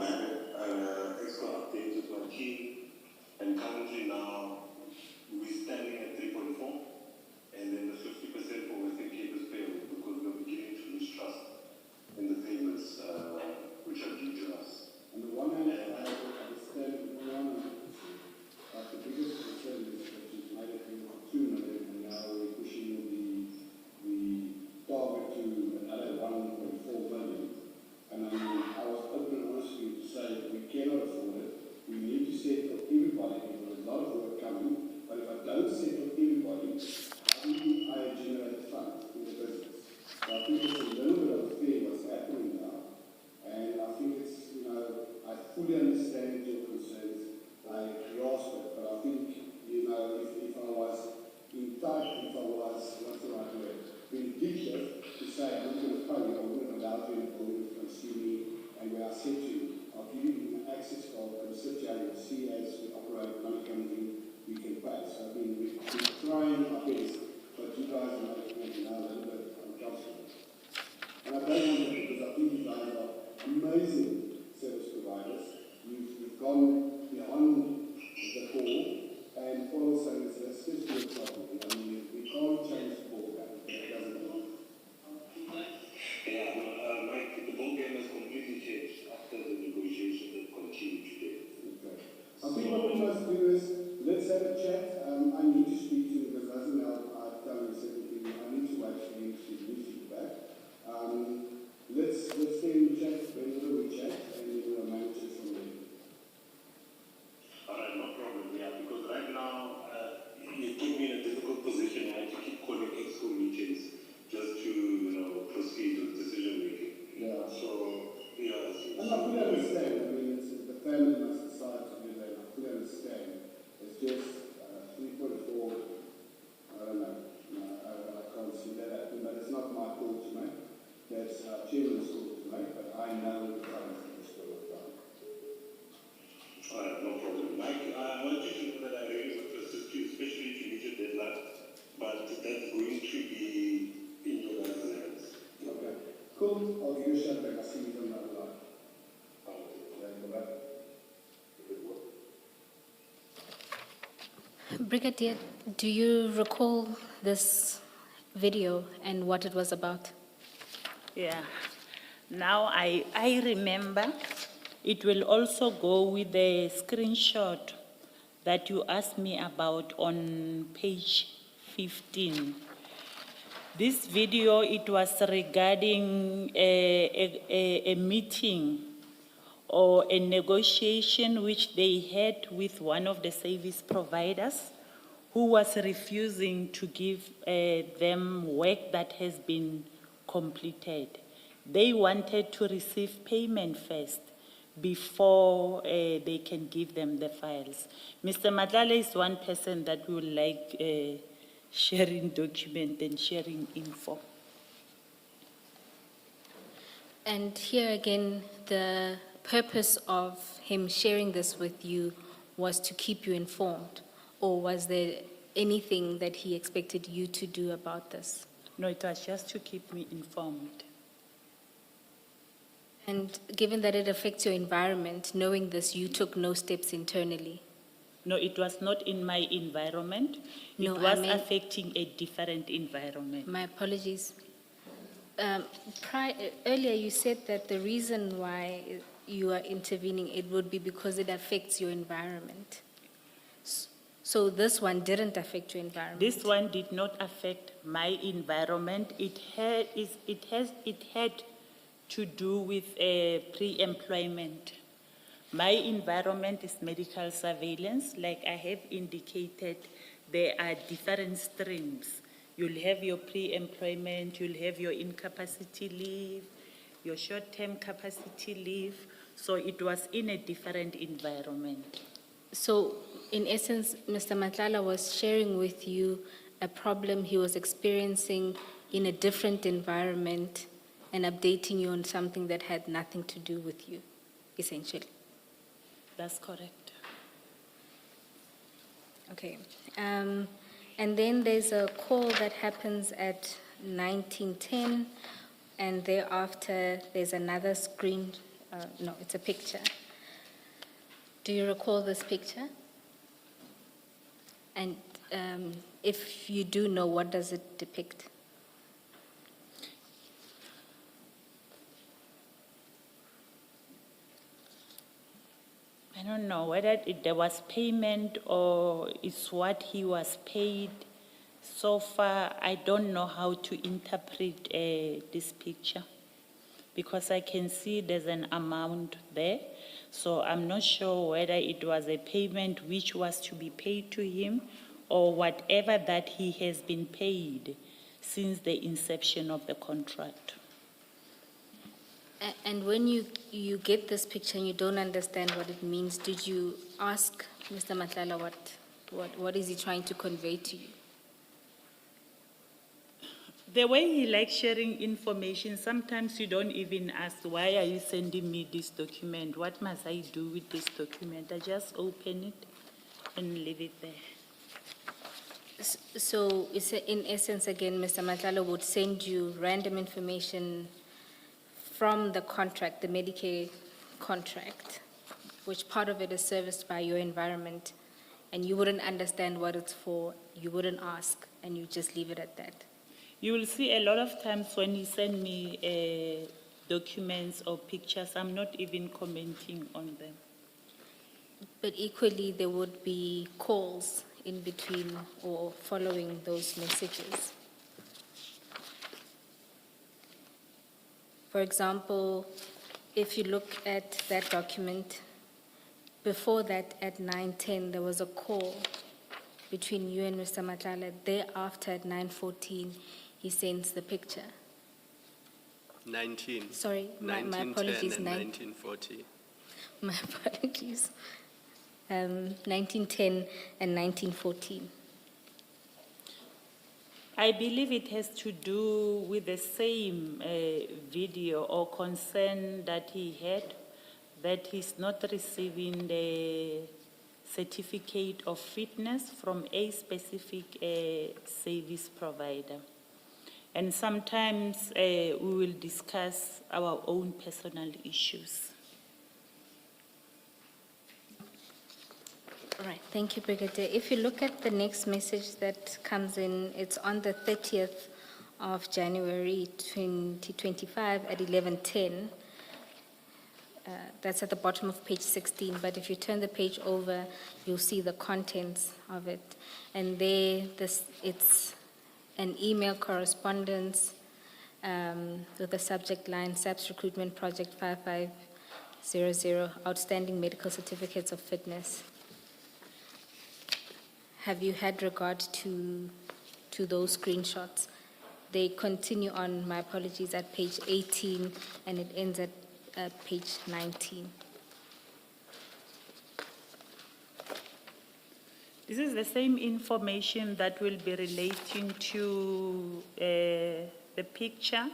amazing service providers. You've gone beyond the call, and all I'm saying is let's just do it properly. I mean, we can't change the ball game. That doesn't work. Yeah, no, Mike, the ball game has completely changed after the negotiations that continue today. Okay. I think what we must do is let's have a chat. I need to speak to him because doesn't help. I've done this everything. I need to wait for him to use feedback. Let's then chat whenever we chat, and then we'll manage it from there. All right, no problem. Yeah, because right now you put me in a difficult position. I have to keep calling EXCO meetings just to proceed with decision making. Yeah. So yeah. And I fully understand. I mean, the family must decide to do that. I fully understand. It's just 3.4. I don't know. I can't see that happen, but it's not my call to make. That's chairman's call to make. But I know the times that it's still done. All right, no problem. Mike, I want you to know that I really want to assist you, especially if you meet your deadline. But that's going to be in your guys' hands. Okay. Cool. I'll give you a shout back. I'll see you on that line. Brigadier, do you recall this video and what it was about? Yeah. Now I remember. It will also go with the screenshot that you asked me about on page 15. This video, it was regarding a meeting or a negotiation which they had with one of the service providers who was refusing to give them work that has been completed. They wanted to receive payment first before they can give them the files. Mr. Madlanga is one person that would like sharing document and sharing info. And here again, the purpose of him sharing this with you was to keep you informed, or was there anything that he expected you to do about this? No, it was just to keep me informed. And given that it affects your environment, knowing this, you took no steps internally? No, it was not in my environment. It was affecting a different environment. My apologies. Earlier you said that the reason why you are intervening, it would be because it affects your environment. So this one didn't affect your environment? This one did not affect my environment. It had to do with pre-employment. My environment is medical surveillance. Like I have indicated, there are different streams. You'll have your pre-employment, you'll have your incapacity leave, your short-term capacity leave. So it was in a different environment. So in essence, Mr. Madlanga was sharing with you a problem he was experiencing in a different environment and updating you on something that had nothing to do with you, essentially. That's correct. Okay. And then there's a call that happens at 19:10, and thereafter there's another screen. No, it's a picture. Do you recall this picture? And if you do know, what does it depict? I don't know whether there was payment or it's what he was paid. So far, I don't know how to interpret this picture because I can see there's an amount there. So I'm not sure whether it was a payment which was to be paid to him or whatever that he has been paid since the inception of the contract. And when you get this picture and you don't understand what it means, did you ask Mr. Madlanga what is he trying to convey to you? The way he likes sharing information, sometimes you don't even ask, why are you sending me this document? What must I do with this document? I just open it and leave it there. So in essence, again, Mr. Madlanga would send you random information from the contract, the Medicare contract, which part of it is serviced by your environment, and you wouldn't understand what it's for, you wouldn't ask, and you just leave it at that. You will see a lot of times when you send me documents or pictures, I'm not even commenting on them. But equally, there would be calls in between or following those messages. For example, if you look at that document, before that at 9:10, there was a call between you and Mr. Madlanga. Thereafter at 9:14, he sends the picture. 19. Sorry, my 1910 apologies. and 1940. My apologies. 1910 and 1914. I believe it has to do with the same video or concern that he had, that he's not receiving the certificate of fitness from a specific service provider. And sometimes we will discuss our own personal issues. All right, thank you, Brigadier. If you look at the next message that comes in, it's on the 30th of January 2025 at 11:10. That's at the bottom of page 16, but if you turn the page over, you'll see the contents of it. And there, it's an email correspondence with the subject line, SAPS Recruitment Project 5500, Outstanding Medical Certificates of Fitness. Have you had regard to those screenshots? They continue on, my apologies, at page 18, and it ends at page 19. This is the same information that will be relating to the picture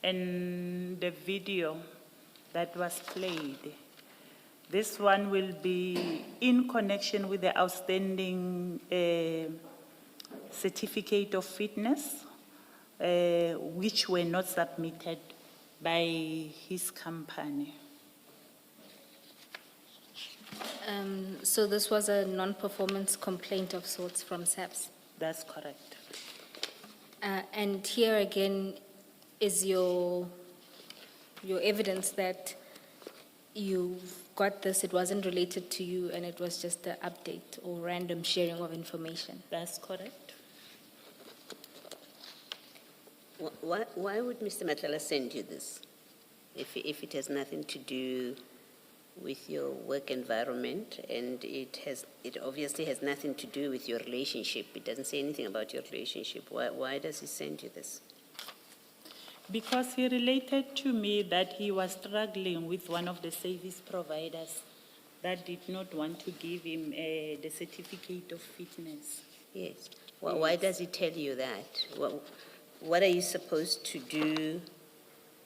and the video that was played. This one will be in connection with the outstanding certificate of fitness, which were not submitted by his company. So this was a non-performance complaint of sorts from SAPS? That's correct. And here again is your evidence that you've got this, it wasn't related to you, and it was just an update or random sharing of information. That's correct. Why would Mr. Madlanga send you this if it has nothing to do with your work environment, and it obviously has nothing to do with your relationship? It doesn't say anything about your relationship. Why does he send you this? Because he related to me that he was struggling with one of the service providers that did not want to give him the certificate of fitness. Yes. Well, why does he tell you that? What are you supposed to do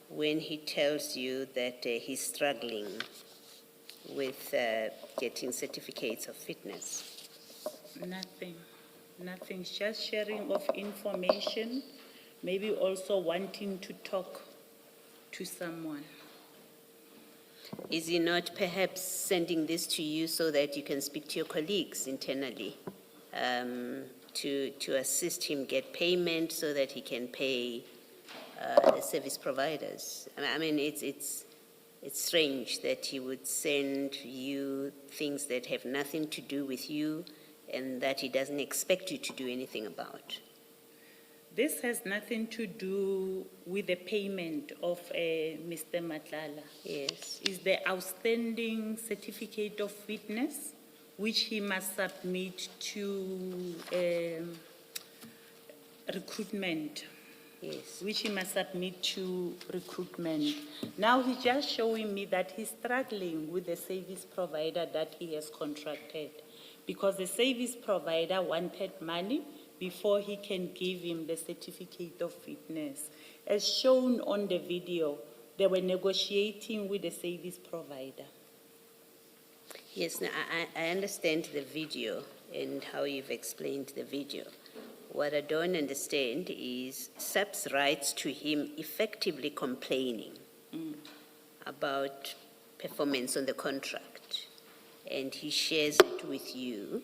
when he tells you that he's struggling with getting certificates of fitness? Nothing, just sharing of information, maybe also wanting to talk to someone. Is he not perhaps sending this to you so that you can speak to your colleagues internally to assist him get payment so that he can pay the service providers? I mean, it's strange that he would send you things that have nothing to do with you and that he doesn't expect you to do anything about. This has nothing to do with the payment of Mr. Madlanga. Yes. It's the outstanding certificate of fitness, which he must submit to recruitment. Yes. Which he must submit to recruitment. Now he's just showing me that he's struggling with the service provider that he has contracted, because the service provider wanted money before he can give him the certificate of fitness. As shown on the video, they were negotiating with the service provider. Yes, now I understand the video and how you've explained the video. What I don't understand is SAPS writes to him effectively complaining about performance on the contract, and he shares it with you,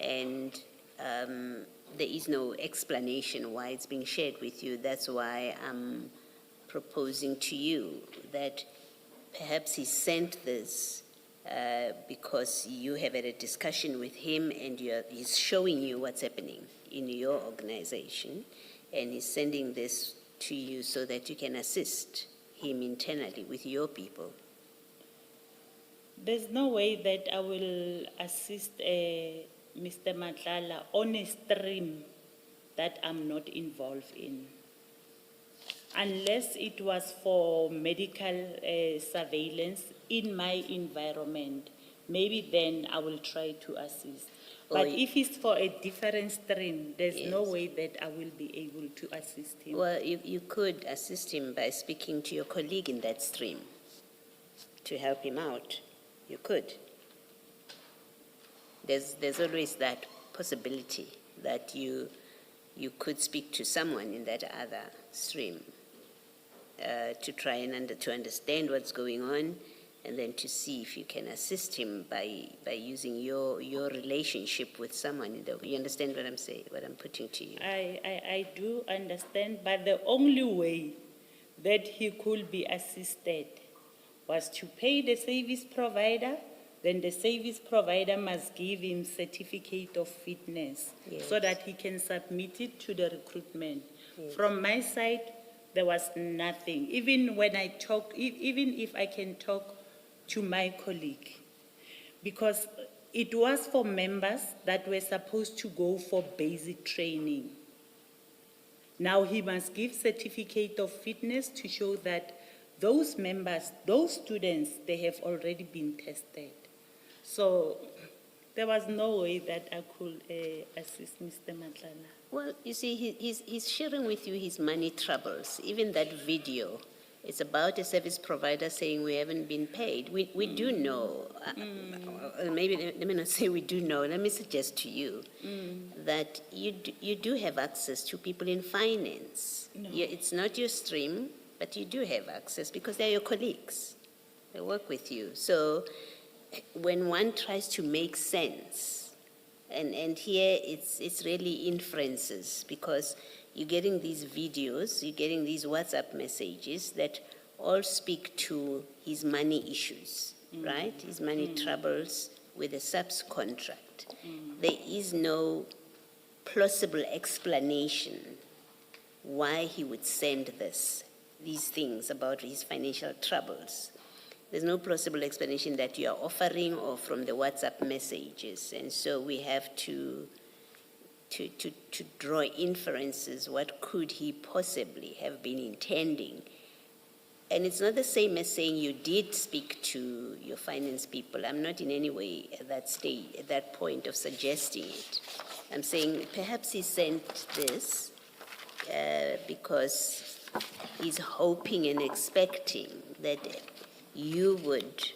and there is no explanation why it's being shared with you. That's why I'm proposing to you that perhaps he sent this because you have had a discussion with him and he's showing you what's happening in your organization, and he's sending this to you so that you can assist him internally with your people. There's no way that I will assist Mr. Madlanga on a stream that I'm not involved in. Unless it was for medical surveillance in my environment, maybe then I will try to assist. But if it's for a different stream, there's no way that I will be able to assist him. Well, you could assist him by speaking to your colleague in that stream to help him out. You could. There's always that possibility that you could speak to someone in that other stream to try and to understand what's going on, and then to see if you can assist him by using your relationship with someone. You understand what I'm saying, what I'm putting to you? I do understand, but the only way that he could be assisted was to pay the service provider. Then the service provider must give him certificate of fitness so that he can submit it to the recruitment. From my side, there was nothing. Even when I talk, even if I can talk to my colleague, because it was for members that were supposed to go for basic training. Now he must give certificate of fitness to show that those members, those students, they have already been tested. So there was no way that I could assist Mr. Madlanga. Well, you see, he's sharing with you his money troubles. Even that video, it's about a service provider saying we haven't been paid. We do know, maybe let me not say we do know, let me suggest to you that you do have access to people in finance. No. It's not your stream, but you do have access because they're your colleagues. They work with you. So when one tries to make sense, and here it's really inferences, because you're getting these videos, you're getting these WhatsApp messages that all speak to his money issues, right? His money troubles with a subs contract. There is no plausible explanation why he would send these things about his financial troubles. There's no plausible explanation that you are offering or from the WhatsApp messages. And so we have to draw inferences. What could he possibly have been intending? And it's not the same as saying you did speak to your finance people. I'm not in any way at that stage, at that point of suggesting it. I'm saying perhaps he sent this because he's hoping and expecting that you would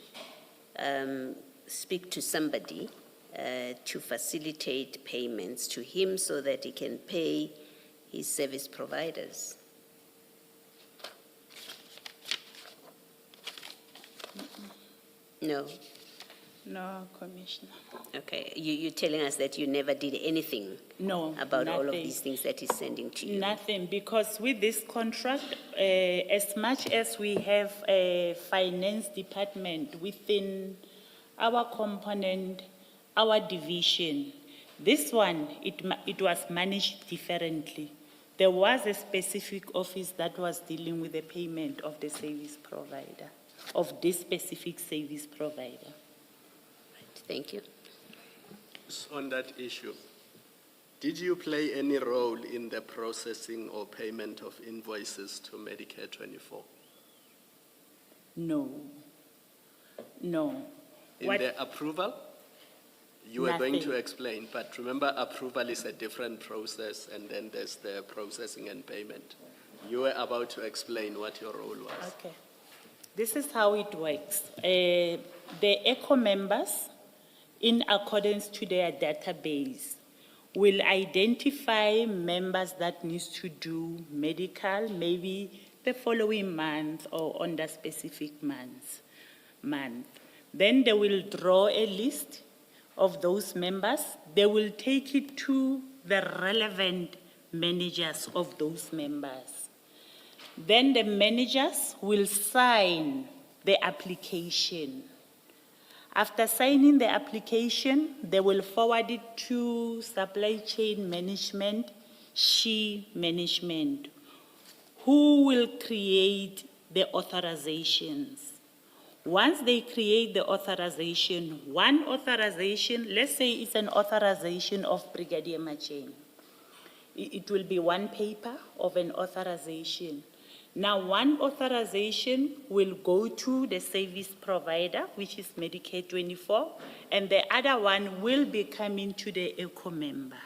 speak to somebody to facilitate payments to him so that he can pay his service providers. No. No, Commissioner. Okay, you're telling us that you never did anything about all of these things that he's sending to you? Nothing, because with this contract, as much as we have a finance department within our component, our division, this one, it was managed differently. There was a specific office that was dealing with the payment of the service provider, of this specific service provider. Thank you. On that issue, did you play any role in the processing or payment of invoices to Medicare 24? No. No. In the approval? You were going to explain, but remember, approval is a different process, and then there's the processing and payment. You were about to explain what your role was. Okay. This is how it works. The ECHO members, in accordance to their database, will identify members that needs to do medical. Maybe the following month or on the specific month. Then they will draw a list of those members. They will take it to the relevant managers of those members. Then the managers will sign the application. After signing the application, they will forward it to supply chain management, SHE management, who will create the authorizations. Once they create the authorization, one authorization, let's say it's an authorization of Brigadier Macheng. It will be one paper of an authorization. Now, one authorization will go to the service provider, which is Medicare 24, and the other one will be coming to the ECO member.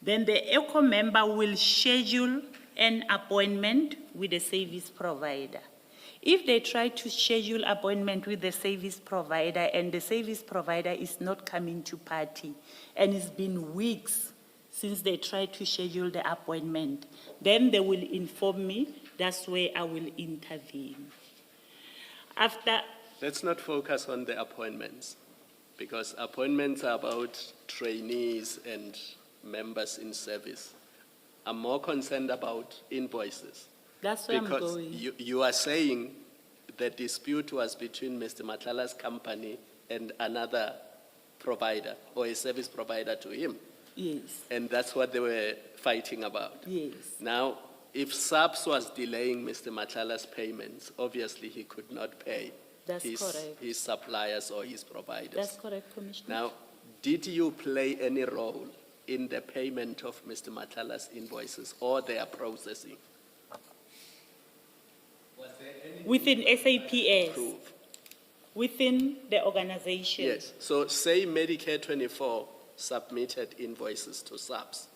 Then the ECO member will schedule an appointment with the service provider. If they try to schedule appointment with the service provider and the service provider is not coming to party, and it's been weeks since they tried to schedule the appointment, then they will inform me. That's where I will intervene. Let's not focus on the appointments, because appointments are about trainees and members in service. I'm more concerned about invoices. That's where because I'm going. You are saying the dispute was between Mr. Matlala's company and another provider or a service provider to him. Yes. And that's what they were fighting about. Yes. Now, if SAPS was delaying Mr. Matlala's payments, obviously he could not pay his suppliers or his providers. That's correct, Commissioner. Now, did you play any role in the payment of Mr. Matlala's invoices or their processing? Within SAPS? Within the organization? Yes. So say Medicare 24 submitted invoices to SAPS.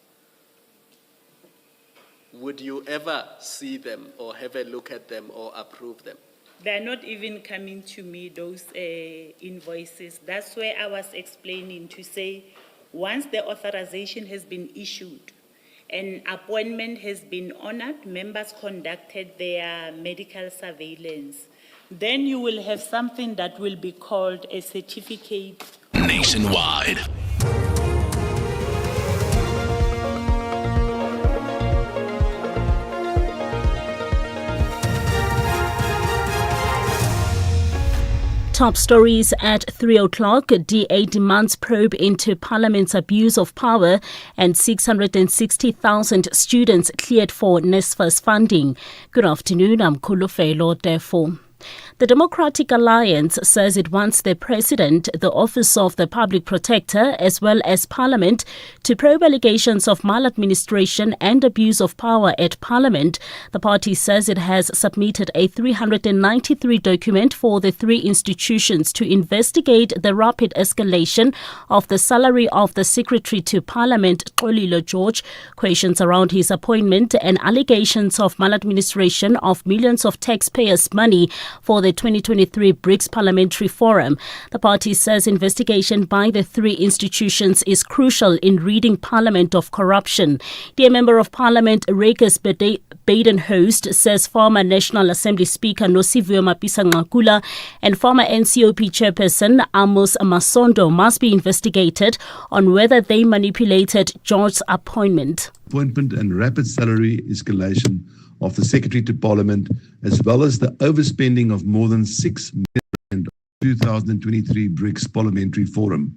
Would you ever see them or have a look at them or approve them? They're not even coming to me, those invoices. That's where I was explaining to say, once the authorization has been issued, an appointment has been honored, members conducted their medical surveillance, then you will have something that will be called a certificate. Nationwide. Top stories at 3 o'clock. DA demands probe into Parliament's abuse of power and 660,000 students cleared for NSFAS funding. Good afternoon, I'm Kulufelo Defo. The Democratic Alliance says it wants the President, the Office of the Public Protector, as well as Parliament to probe allegations of maladministration and abuse of power at Parliament. The party says it has submitted a 393 document for the three institutions to investigate the rapid escalation of the salary of the Secretary to Parliament, Xolile George, questions around his appointment and allegations of maladministration of millions of taxpayers' money for the 2023 BRICS Parliamentary Forum. The party says investigation by the three institutions is crucial in ridding Parliament of corruption. The Member of Parliament, Rekus Badenhorst, says former National Assembly Speaker Nosiviwe Mapisa-Nqakula and former NCOP Chairperson Amos Masondo must be investigated on whether they manipulated George's appointment. Appointment and rapid salary escalation of the Secretary to Parliament, as well as the overspending of more than 6 million of the 2023 BRICS Parliamentary Forum.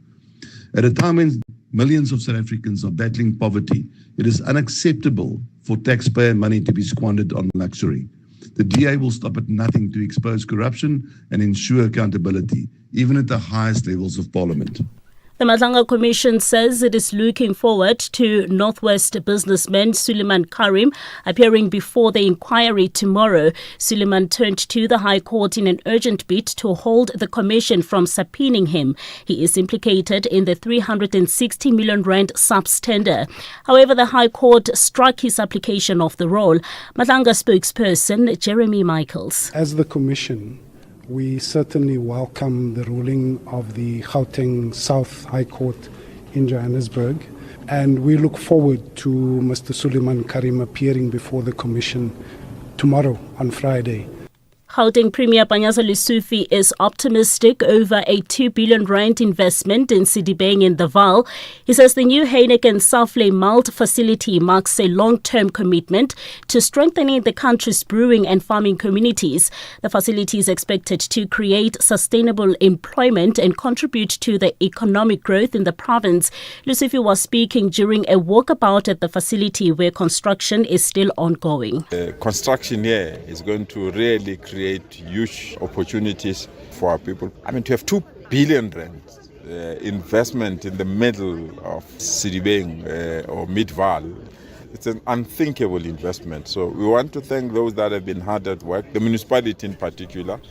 At a time when millions of South Africans are battling poverty, it is unacceptable for taxpayer money to be squandered on luxury. The DA will stop at nothing to expose corruption and ensure accountability, even at the highest levels of Parliament. The Madlanga Commission says it is looking forward to Northwest businessman Suleiman Karim appearing before the inquiry tomorrow. Suleiman turned to the High Court in an urgent bid to hold the Commission from subpoenaing him. He is implicated in the 360 million rand SAPS tender. However, the High Court struck his application of the role. Madlanga spokesperson Jeremy Michaels. As the Commission, we certainly welcome the ruling of the Gauteng South High Court in Johannesburg, And we look forward to Mr. Suleiman Karim appearing before the Commission tomorrow on Friday. Gauteng Premier Panyaza Lesufi is optimistic over a 2 billion rand investment in Sidibeng in the Vaal. He says the new Heineken Souffle malt facility marks a long-term commitment to strengthening the country's brewing and farming communities. The facility is expected to create sustainable employment and contribute to the economic growth in the province. Lesufi was speaking during a walkabout at the facility where construction is still ongoing. Construction here is going to really create huge opportunities for our people. I mean, to have 2 billion rand investment in the middle of Sidibeng or Mid-Vaal, it's an unthinkable investment. So we want to thank those that have been hard at work, the municipality in particular.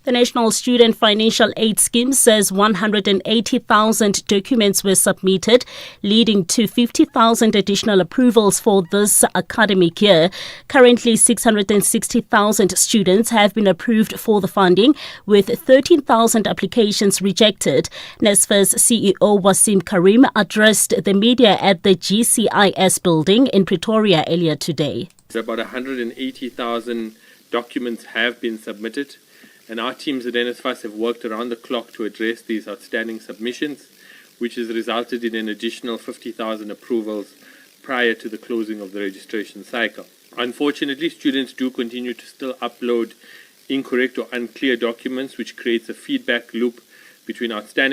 The National Student Financial Aid Scheme says 180,000 documents were submitted, leading to 50,000 additional approvals for this academic year. Currently, 660,000 students have been approved for the funding, with 13,000 applications rejected. NSFA's CEO Wasim Karim addressed the media at the GCIS building in Pretoria earlier today. So about 180,000 documents have been submitted. And our teams at NSFAS have worked around the clock to address these outstanding submissions, which has resulted in an additional 50,000 approvals prior to the closing of the registration cycle. Unfortunately, students do continue to still upload incorrect or unclear documents, which creates a feedback loop between outstanding